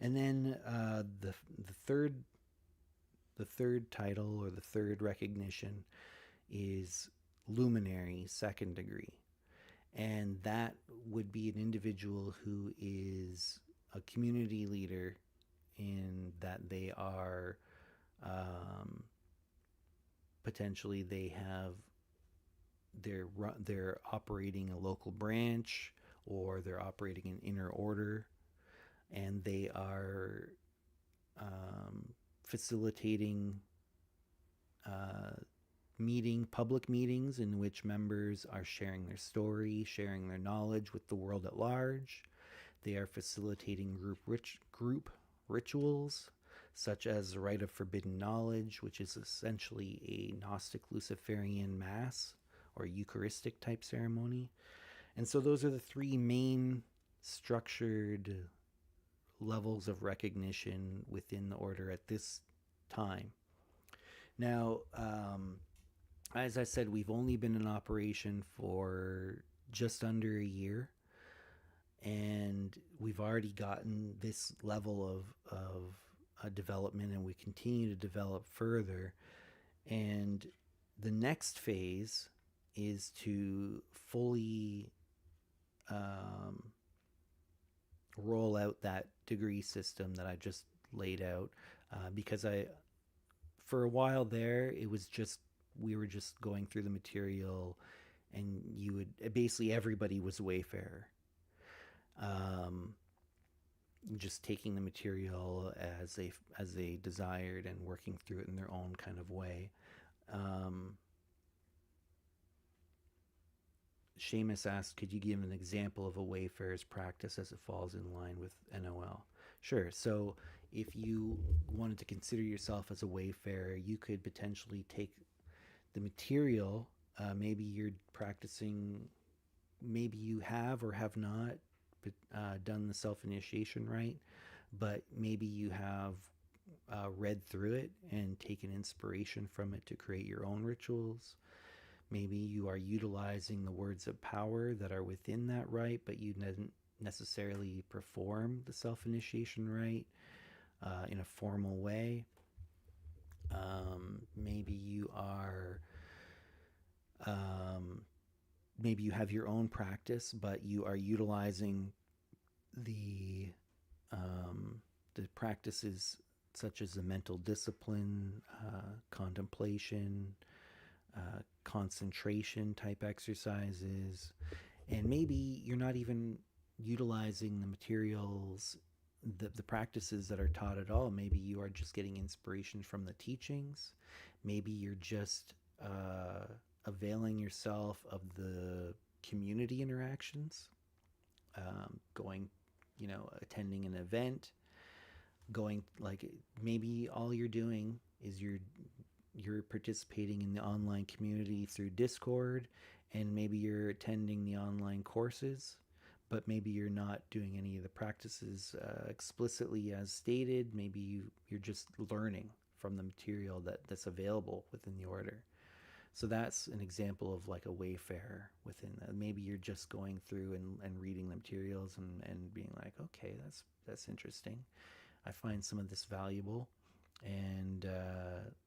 And then the third title, or the third recognition, is luminary, 2nd degree. And that would be an individual who is a community leader, in that they are potentially they're operating a local branch, or they're operating an inner order, and they are facilitating public meetings in which members are sharing their story, sharing their knowledge with the world at large. They are facilitating group rituals, such as the Rite of Forbidden Knowledge, which is essentially a Gnostic Luciferian Mass or Eucharistic type ceremony. And so those are the three main structured levels of recognition within the order at this time. Now, as I said, we've only been in operation for just under a year, and we've already gotten this level of development, and we continue to develop further. And the next phase is to fully roll out that degree system that I just laid out, because for a while there, it was just, we were just going through the material, and you would basically, everybody was a wayfarer, just taking the material as they desired and working through it in their own kind of way. Seamus asked, could you give an example of a wayfarer's practice as it falls in line with NOL? Sure. So if you wanted to consider yourself as a wayfarer, you could potentially take the material. Maybe you're practicing, maybe you have or have not done the self-initiation rite, but maybe you have read through it and taken inspiration from it to create your own rituals. Maybe you are utilizing the words of power that are within that rite, but you didn't necessarily perform the self-initiation rite in a formal way. Maybe you are, maybe you have your own practice, but you are utilizing the practices such as the mental discipline, contemplation, concentration type exercises, and maybe you're not even utilizing the materials, the practices that are taught at all. Maybe you are just getting inspiration from the teachings. Maybe you're just availing yourself of the community interactions, going, attending an event, going, like, maybe all you're doing is you're participating in the online community through Discord, and maybe you're attending the online courses, but maybe you're not doing any of the practices explicitly as stated. Maybe you're just learning from the material that's available within the order. So that's an example of like a wayfarer within that. Maybe you're just going through and reading the materials and being like, okay, that's interesting. I find some of this valuable, and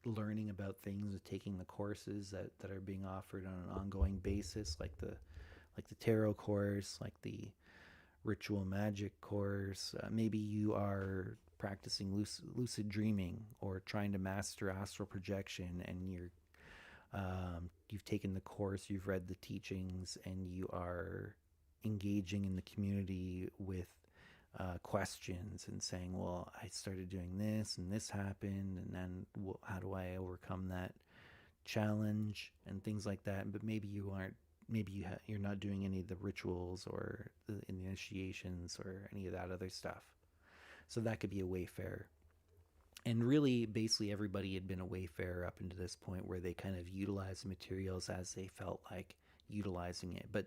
learning about things, taking the courses that are being offered on an ongoing basis, like the tarot course, like the ritual magic course. Maybe you are practicing lucid dreaming or trying to master astral projection, and you've taken the course, you've read the teachings, and you are engaging in the community with questions and saying, well, I started doing this and this happened, and then how do I overcome that challenge and things like that. But maybe you aren't, maybe you're not doing any of the rituals or the initiations or any of that other stuff. So that could be a wayfarer. And really, basically everybody had been a wayfarer up until this point, where they kind of utilized the materials as they felt like utilizing it. But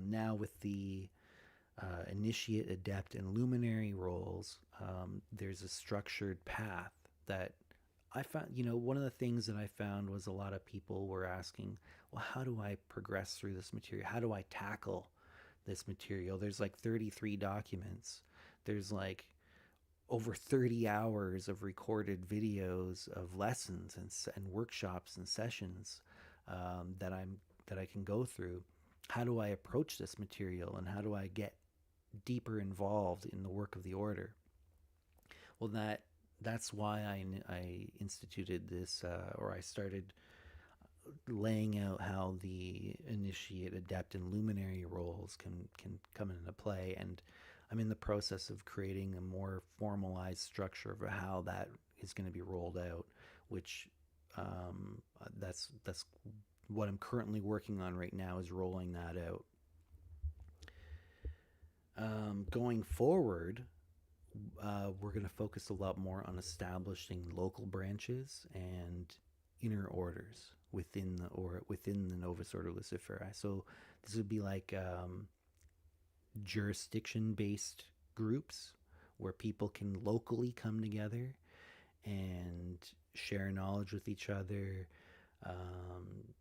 now with the initiate, adept, and luminary roles, there's a structured path that I found. One of the things that I found was a lot of people were asking, well, how do I progress through this material? How do I tackle this material? There's like 33 documents. There's like over 30 hours of recorded videos of lessons and workshops and sessions that I can go through. How do I approach this material, and how do I get deeper involved in the work of the order? Well, that's why I instituted this, or I started laying out how the initiate, adept, and luminary roles can come into play. And I'm in the process of creating a more formalized structure of how that is going to be rolled out, which that's what I'm currently working on right now, is rolling that out. Going forward, we're going to focus a lot more on establishing local branches and inner orders within the Novus Ordo Luciferi. So this would be like jurisdiction-based groups where people can locally come together and share knowledge with each other, um,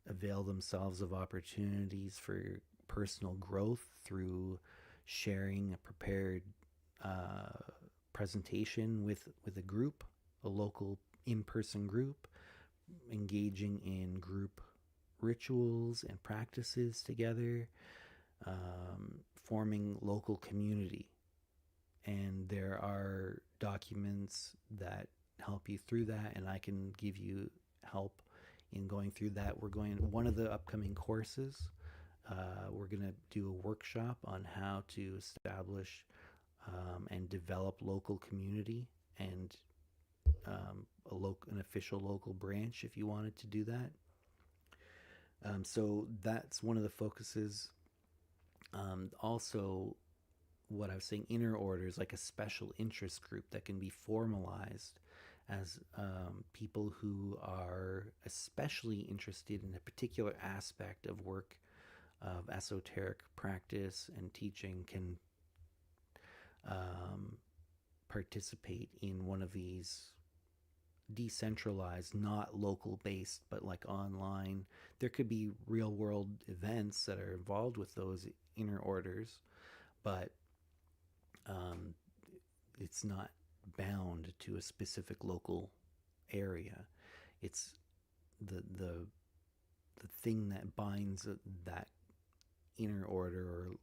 avail themselves of opportunities for personal growth through sharing a prepared uh, presentation with a group, a local in-person group, engaging in group rituals and practices together, forming local community. And there are documents that help you through that, and I can give you help in going through that. One of the upcoming courses, we're going to do a workshop on how to establish and develop local community and an official local branch if you wanted to do that. So that's one of the focuses. Also, what I was saying, inner orders, like a special interest group that can be formalized as people who are especially interested in a particular aspect of work of esoteric practice and teaching can participate in one of these decentralized, not local based, but like online. There could be real world events that are involved with those inner orders, but it's not bound to a specific local area. It's the thing that binds that inner order or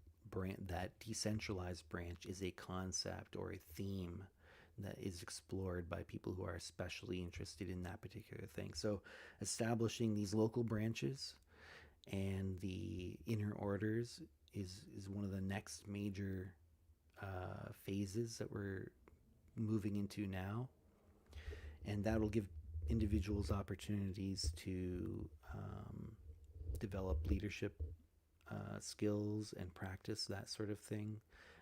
that decentralized branch is a concept or a theme that is explored by people who are especially interested in that particular thing. So establishing these local branches and the inner orders is one of the next major phases that we're moving into now, and that'll give individuals opportunities to develop leadership skills and practice that sort of thing,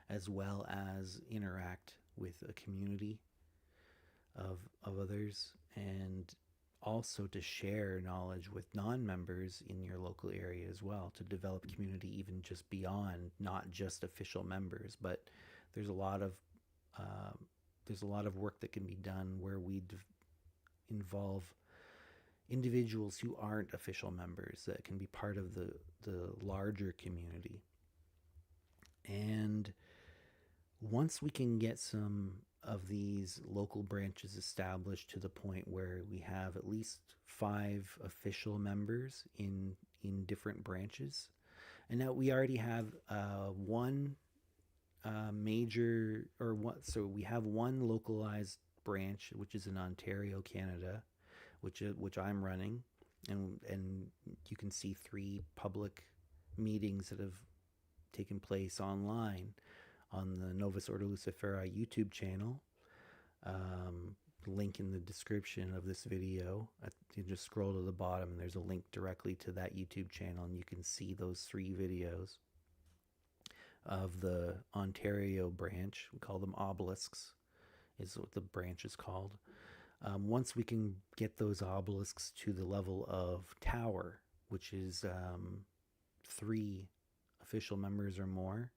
as well as interact with a community of others, and also to share knowledge with non-members in your local area as well, to develop community even just beyond not just official members. But there's a lot of work that can be done where we involve individuals who aren't official members that can be part of the larger community. And once we can get some of these local branches established to the point where we have at least 5 official members in different branches, and now we already have one major or what, so we have one localized branch, which is in Ontario, Canada, which I'm running, and you can see 3 public meetings that have taken place online on the Novus Ordo Luciferi YouTube channel. Link in the description of this video. You just scroll to the bottom and there's a link directly to that YouTube channel, and you can see those 3 videos of the Ontario branch. We call them obelisks, is what the branch is called. Once we can get those obelisks to the level of tower, which is 3 official members or more,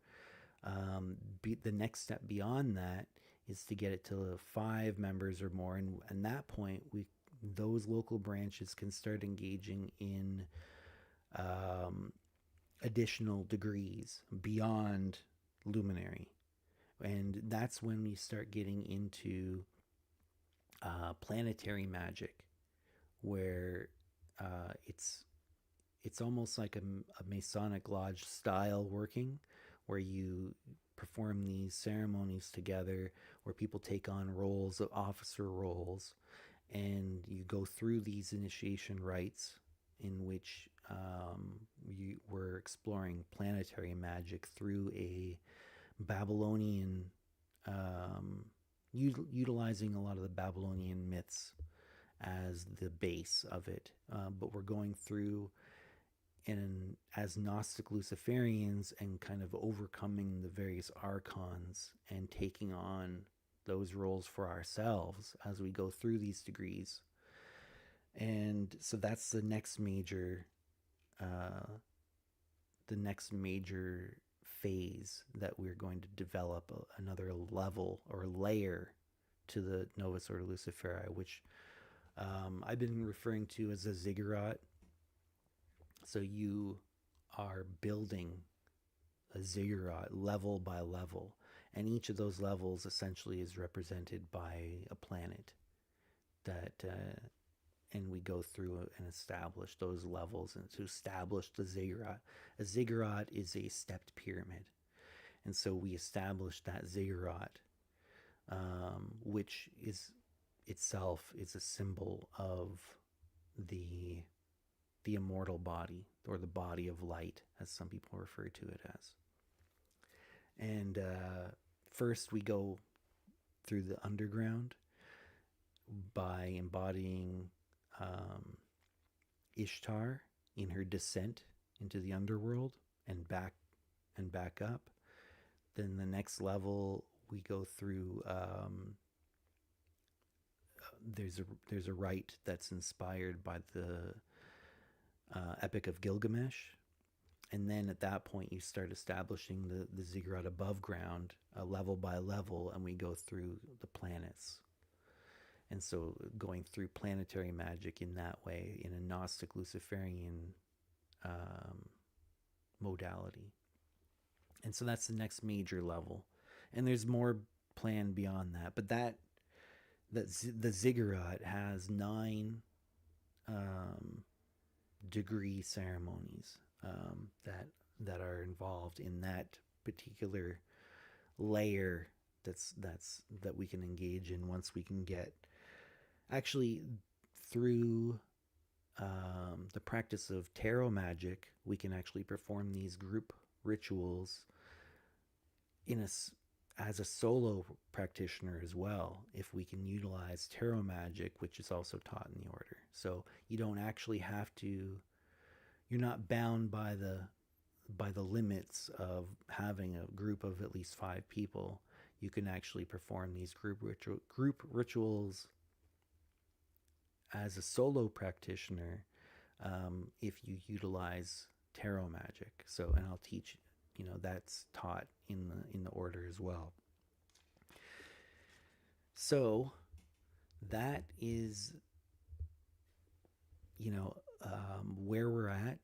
the next step beyond that is to get it to 5 members or more, and at that point those local branches can start engaging in additional degrees beyond luminary, and that's when we start getting into planetary magic, where it's almost like a Masonic lodge style working, where you perform these ceremonies together, where people take on roles of officer roles, and you go through these initiation rites in which we're exploring planetary magic through a Babylonian, utilizing a lot of the Babylonian myths as the base of it, but we're going through and as Gnostic Luciferians, and kind of overcoming the various archons and taking on those roles for ourselves as we go through these degrees. And so that's uh, the next major phase that we're going to develop another level or layer to the Novus Ordo Luciferi, which I've been referring to as a ziggurat. So you are building a ziggurat level by level, and each of those levels essentially is represented by a planet that and we go through and establish those levels and to establish the ziggurat. A ziggurat is a stepped pyramid, and so we establish that ziggurat, which is itself is a symbol of the the immortal body, or the body of light, as some people refer to it as. And first, we go through the underground by embodying um, Ishtar in her descent into the underworld and back up. Then the next level, we go through. There's a rite that's inspired by the Epic of Gilgamesh, and then at that point you start establishing the ziggurat above ground, level by level, and we go through the planets. And so going through planetary magic in that way, in a Gnostic Luciferian um, modality. And so that's the next major level. And there's more planned beyond that. But the ziggurat has 9 um, degree ceremonies that are involved in that particular layer that we can engage in once we can get actually through the practice of tarot magic. We can actually perform these group rituals in as a solo practitioner as well, if we can utilize tarot magic, which is also taught in the order. So you don't actually have to, you're not bound by the limits of having a group of at least 5 people. You can actually perform these group rituals as a solo practitioner if you utilize tarot magic. So, and I'll teach, that's taught in the order as well. So that is, where we're at.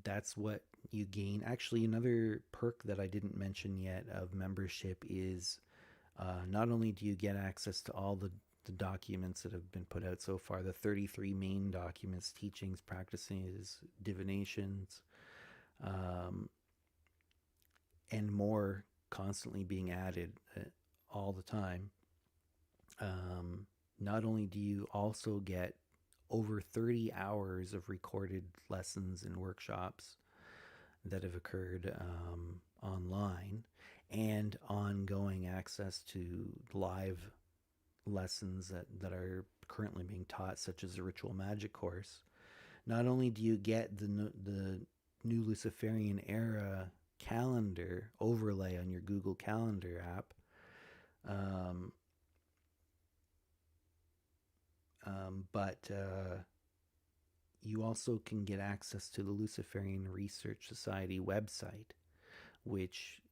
That's what you gain. Actually, another perk that I didn't mention yet of membership is not only do you get access to all the documents that have been put out so far, the 33 main documents, teachings, practices, divinations, and more constantly being added all the time. Not only do you also get over 30 hours of recorded lessons and workshops that have occurred online, and ongoing access to live lessons that are currently being taught, such as the ritual magic course. Not only do you get the new Luciferian era calendar overlay on your Google Calendar app, but you also can get access to the Luciferian Research Society website, which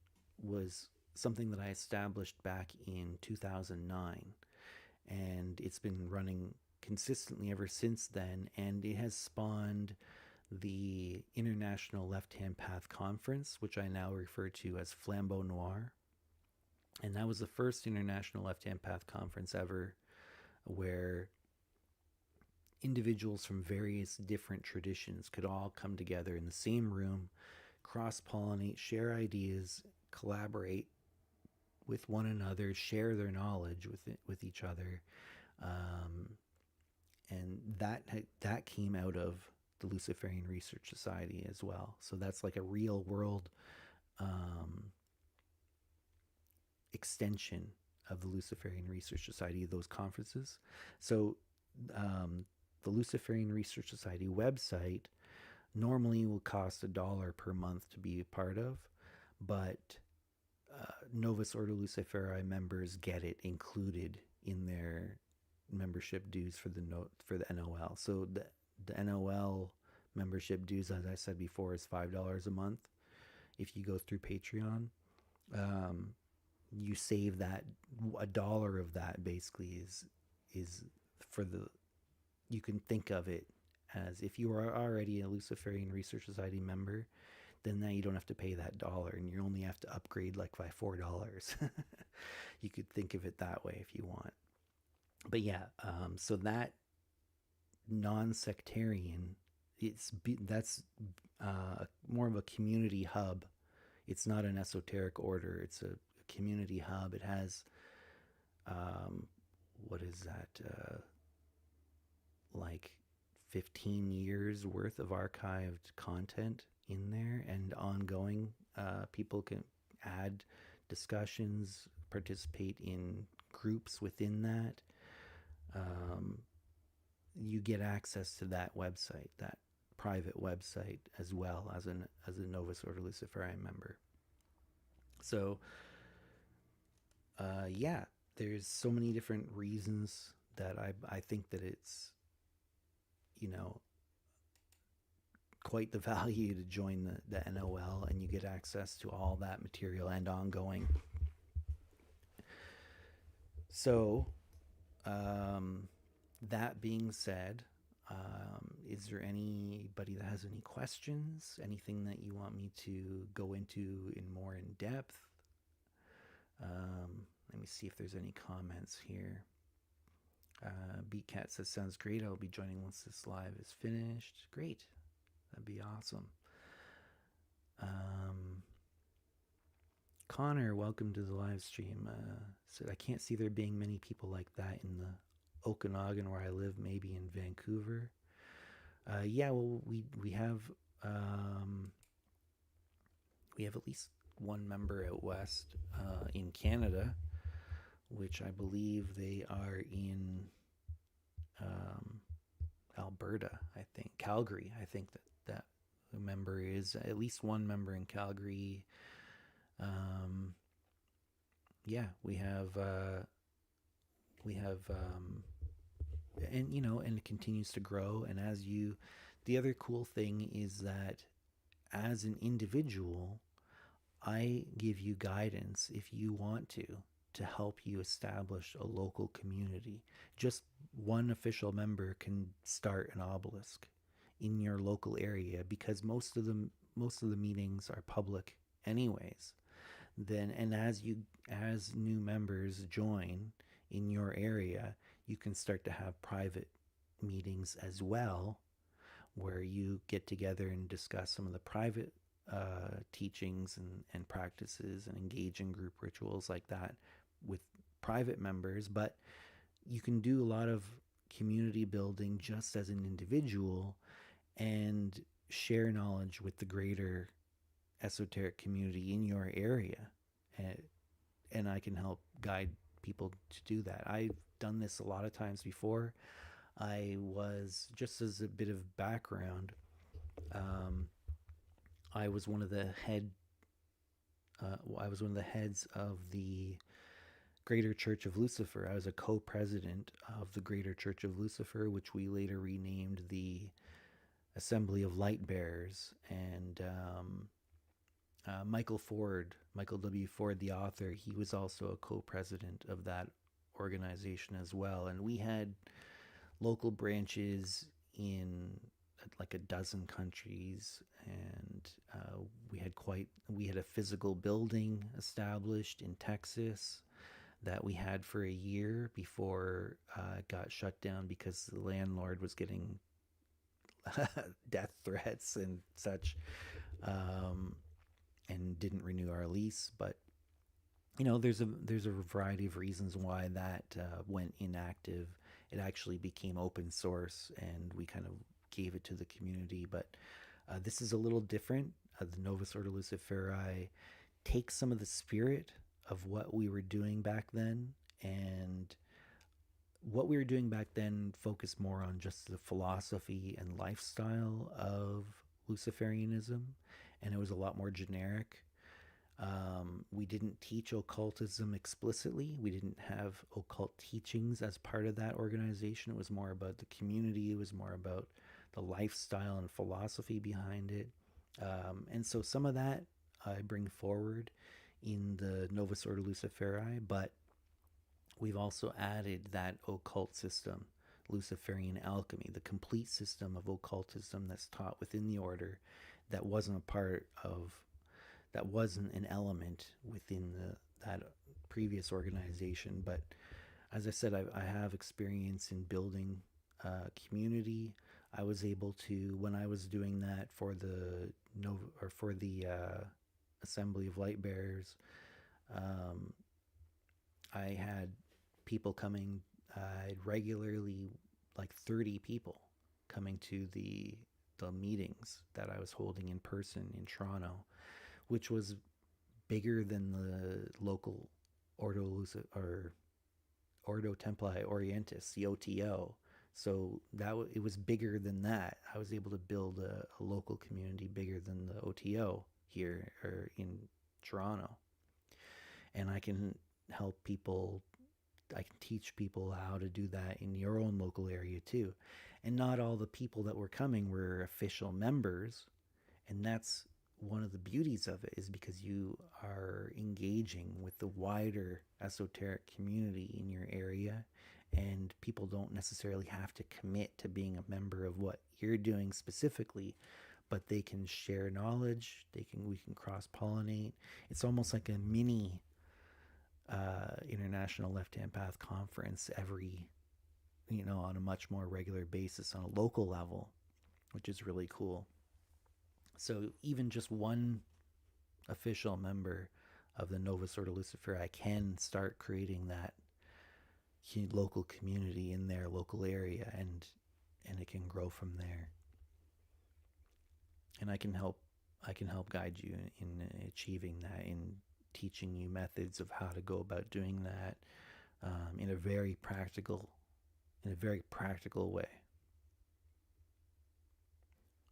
was something that I established back in 2009. And it's been running consistently ever since then, and it has spawned the International Left-Hand Path Conference, which I now refer to as Flambeau Noir. And that was the first International Left-Hand Path Conference ever, where individuals from various different traditions could all come together in the same room, cross-pollinate, share ideas, collaborate with one another, share their knowledge with each other, and that came out of the Luciferian Research Society as well. So that's like a real world extension of the Luciferian Research Society, those conferences. So the Luciferian Research Society website normally will cost $1 per month to be a part of, but Novus Ordo Luciferi members get it included in their membership dues for the NOL. So the NOL membership dues, as I said before, is $5 a month. If you go through Patreon, um, you save that $1 of that basically is for the, you can think of it as if you are already a Luciferian Research Society member, then now you don't have to pay that dollar and you only have to upgrade like by $4. You could think of it that way if you want. But yeah, so that non-sectarian, that's more of a community hub. It's not an esoteric order. It's a community hub. It has what is that? Like 15 years worth of archived content in there and ongoing. People can add discussions, participate in groups within that. You get access to that website, that private website, as well as a Novus Ordo Luciferi member. So, yeah, there's so many different reasons that I think that it's, you know, quite the value to join the NOL, and you get access to all that material and ongoing. So, that being said, is there anybody that has any questions? Anything that you want me to go into in more in depth? Let me see if there's any comments here. Beatcat says, sounds great. I'll be joining once this live is finished. Great. That'd be awesome. Connor, welcome to the live stream. Said, I can't see there being many people like that in the Okanagan where I live, maybe in Vancouver. Yeah, well, we have at least one member out west in Canada, which I believe they are in Alberta, I think. Calgary, I think that the member is at least one member in Calgary. Yeah, we have and you know, and it continues to grow. And the other cool thing is that as an individual, I give you guidance if you want to help you establish a local community. Just one official member can start an obelisk in your local area, because most of the meetings are public anyways. Then, and as new members join in your area, you can start to have private meetings as well, where you get together and discuss some of the private teachings and practices, and engage in group rituals like that with private members. But you can do a lot of community building just as an individual and share knowledge with the greater esoteric community in your area. And I can help guide people to do that. I've done this a lot of times before. I was, just as a bit of background, I was one of the heads of the Greater Church of Lucifer. I was a co-president of the Greater Church of Lucifer, which we later renamed the Assembly of Lightbearers. And Michael W. Ford, the author, he was also a co-president of that organization as well. And we had local branches in like a dozen countries, and we had a physical building established in Texas that we had for a year before it got shut down because the landlord was getting death threats and such, and didn't renew our lease. But you know, there's a variety of reasons why that went inactive. It actually became open source, and we kind of gave it to the community. But this is a little different. The Novus Ordo Luciferi takes some of the spirit of what we were doing back then, and what we were doing back then focused more on just the philosophy and lifestyle of Luciferianism, and it was a lot more generic. We didn't teach occultism explicitly. We didn't have occult teachings as part of that organization. It was more about the community. It was more about the lifestyle and philosophy behind it. And so some of that I bring forward in the Novus Ordo Luciferi, but we've also added that occult system, Luciferian alchemy, the complete system of occultism that's taught within the order that wasn't a part of, that wasn't an element within that previous organization. But as I said, I have experience in building community. I was able to, when I was doing that for the Assembly of Lightbearers, I had people coming regularly, like 30 people coming to the meetings that I was holding in person in Toronto, which was bigger than the local Ordo Templi Orientis, the OTO. So it was bigger than that. I was able to build a local community bigger than the OTO here or in Toronto, and I can help people. I can teach people how to do that in your own local area too. And not all the people that were coming were official members, and that's one of the beauties of it, is because you are engaging with the wider esoteric community in your area, and people don't necessarily have to commit to being a member of what you're doing specifically, but they can share knowledge. We can cross pollinate. It's almost like a mini International Left Hand Path conference on a much more regular basis on a local level, which is really cool. So even just one official member of the Novus Ordo Luciferi, I can start creating that local community in their local area, and it can grow from there. And I can help guide you in achieving that, in teaching you methods of how to go about doing that in a very practical way.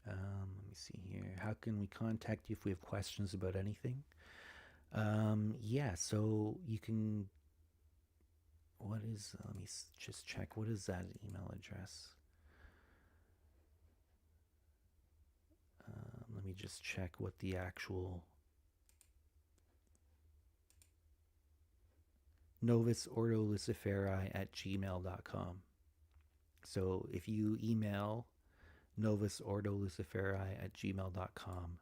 Let me see here. How can we contact you if we have questions about anything? So you can. Let me just check. What is that email address? Let me just check what the actual Novus Ordo Luciferi at gmail.com. So if you email Novus Ordo Luciferi at gmail.com,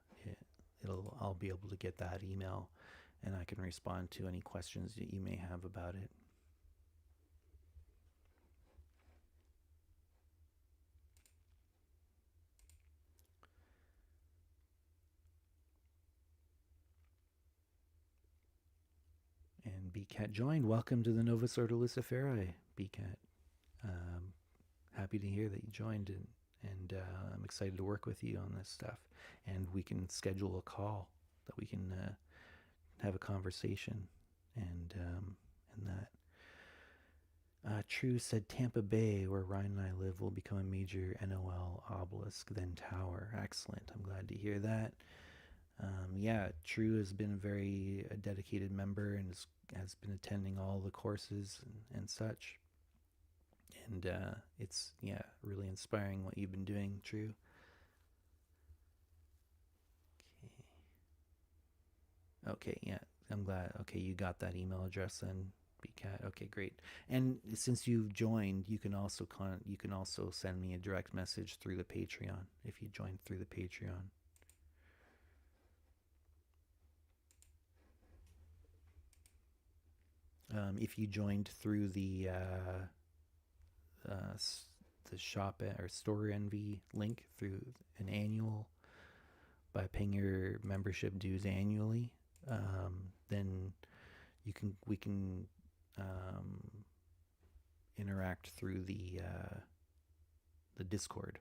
I'll be able to get that email, and I can respond to any questions that you may have about it. And BCAT joined. Welcome to the Novus Ordo Luciferi, BCAT. Happy to hear that you joined, and I'm excited to work with you on this stuff. And we can schedule a call that we can have a conversation and that. True said Tampa Bay, where Ryan and I live, will become a major NOL obelisk, then tower. Excellent. I'm glad to hear that. True has been a very dedicated member and has been attending all the courses and such. And it's really inspiring what you've been doing, True. Okay, I'm glad. Okay, you got that email address then, BCAT. Okay, great. And since you've joined, you can also send me a direct message through the Patreon if you joined through the Patreon. If you joined through the shop or store envy link through an annual, by paying your membership dues annually, then we can interact through the Discord,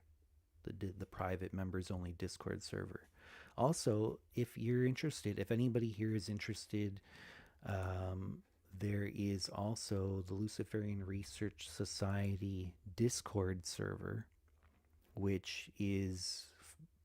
the private members only Discord server. Also, if you're interested, if anybody here is interested, there is also the Luciferian Research Society Discord server, which is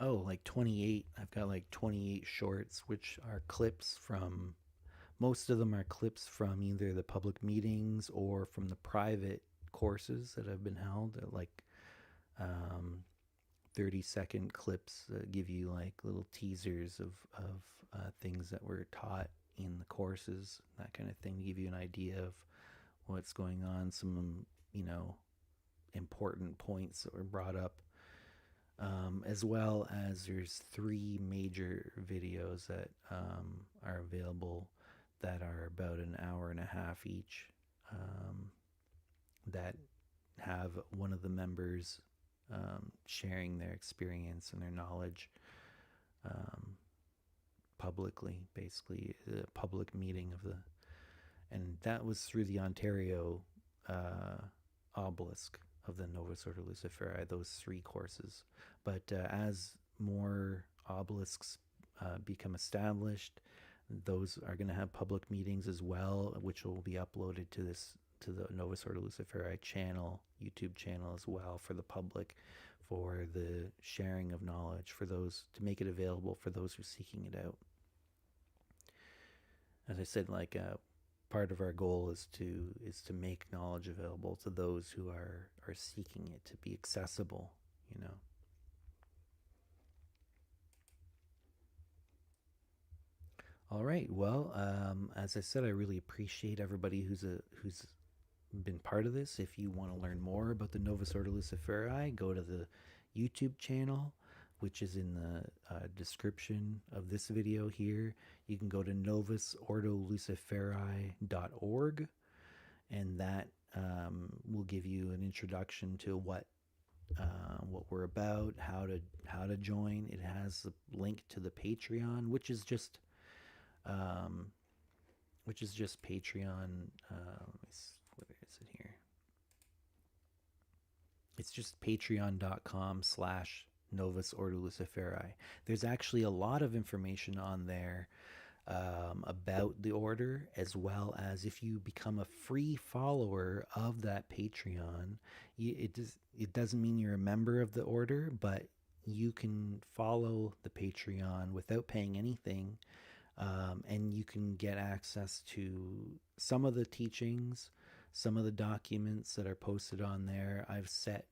Oh, like 28. I've got like 28 shorts, which are clips from, most of them are clips from either the public meetings or from the private courses that have been held. They're like um, 30-second clips that give you like little teasers of things that were taught in the courses, that kind of thing, to give you an idea of what's going on, some, you know, important points that were brought up. As well as there's three major videos that are available that are about an hour and a half each, um, that have one of the members sharing their experience and their knowledge um, publicly, basically a public meeting of the, and that was through the Ontario obelisk of the Novus Ordo Luciferi, those three courses. But as more obelisks become established, those are going to have public meetings as well, which will be uploaded to this, to the Novus Ordo Luciferi channel, YouTube channel as well, for the public, for the sharing of knowledge, for those, to make it available for those who are seeking it out. As I said, like part of our goal is to make knowledge available to those who are seeking it, to be accessible, you know. All right. Well, as I said, I really appreciate everybody who's been part of this. If you want to learn more about the Novus Ordo Luciferi, go to the YouTube channel, which is in the description of this video here. You can go to novusordoluciferi.org, and that will give you an introduction to what we're about, how to join. It has a link to the Patreon, um, which is just Patreon. Where is it here? It's just patreon.com/Novus Ordo Luciferi. There's actually a lot of information on there about the order, as well as if you become a free follower of that Patreon. It doesn't mean you're a member of the order, but you can follow the Patreon without paying anything, and you can get access to some of the teachings, some of the documents that are posted on there. I've set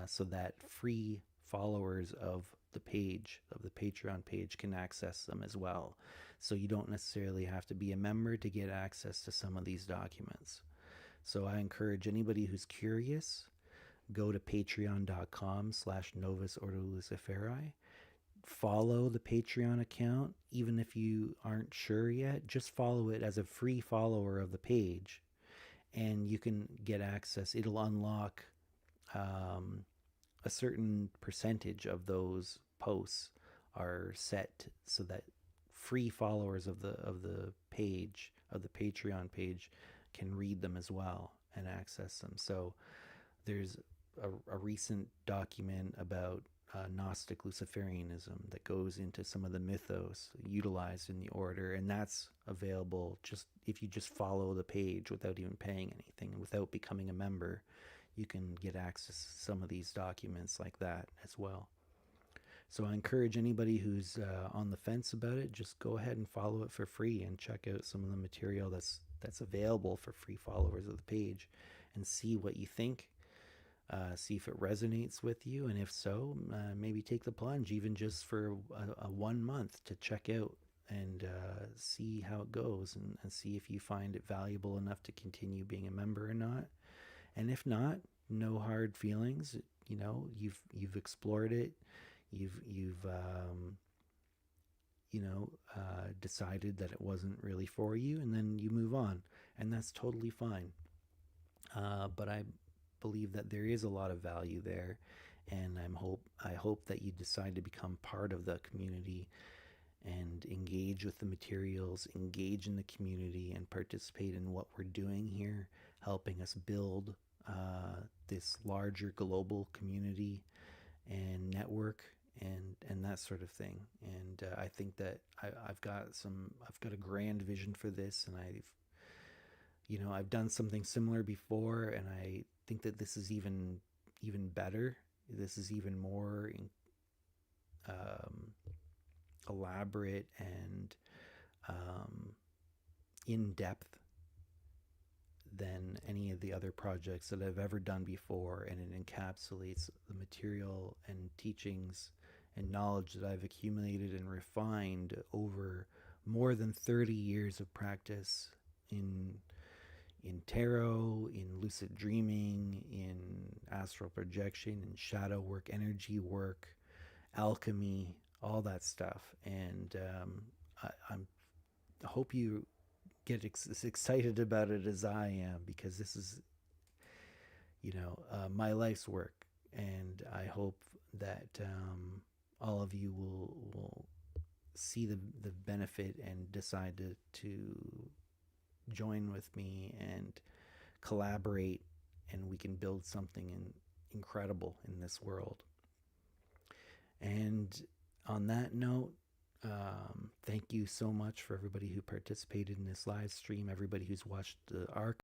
so that free followers of the page, of the Patreon page, can access them as well. So you don't necessarily have to be a member to get access to some of these documents. So I encourage anybody who's curious, go to patreon.com/Novus Ordo Luciferi. Follow the Patreon account, even if you aren't sure yet. Just follow it as a free follower of the page, and you can get access. It'll unlock a certain percentage of those posts are set so that free followers of the page, of the Patreon page, can read them as well and access them. So there's a recent document about Gnostic Luciferianism that goes into some of the mythos utilized in the order, and that's available just if you just follow the page without even paying anything, without becoming a member. You can get access to some of these documents like that as well. So I encourage anybody who's on the fence about it, just go ahead and follow it for free and check out some of the material that's available for free followers of the page, and see what you think. See if it resonates with you, and if so, maybe take the plunge, even just for a 1 month, to check out and see how it goes, and see if you find it valuable enough to continue being a member or not. And if not, no hard feelings. You know, you've explored it. You've decided that it wasn't really for you, and then you move on, and that's totally fine. But I believe that there is a lot of value there, and I hope that you decide to become part of the community and engage with the materials, engage in the community, and participate in what we're doing here, helping us build this larger global community and network, and that sort of thing. And I think that I've got a grand vision for this, and I've done something similar before, and I think that this is even better. This is even more elaborate and in depth than any of the other projects that I've ever done before, and it encapsulates the material and teachings and knowledge that I've accumulated and refined over more than 30 years of practice in tarot, in lucid dreaming, in astral projection, in shadow work, energy work, alchemy, all that stuff. And I hope you get as excited about it as I am, because this is, my life's work. And I hope that all of you will see the benefit and decide to join with me and collaborate, and we can build something incredible in this world. And on that note, thank you so much for everybody who participated in this live stream, everybody who's watched the archive.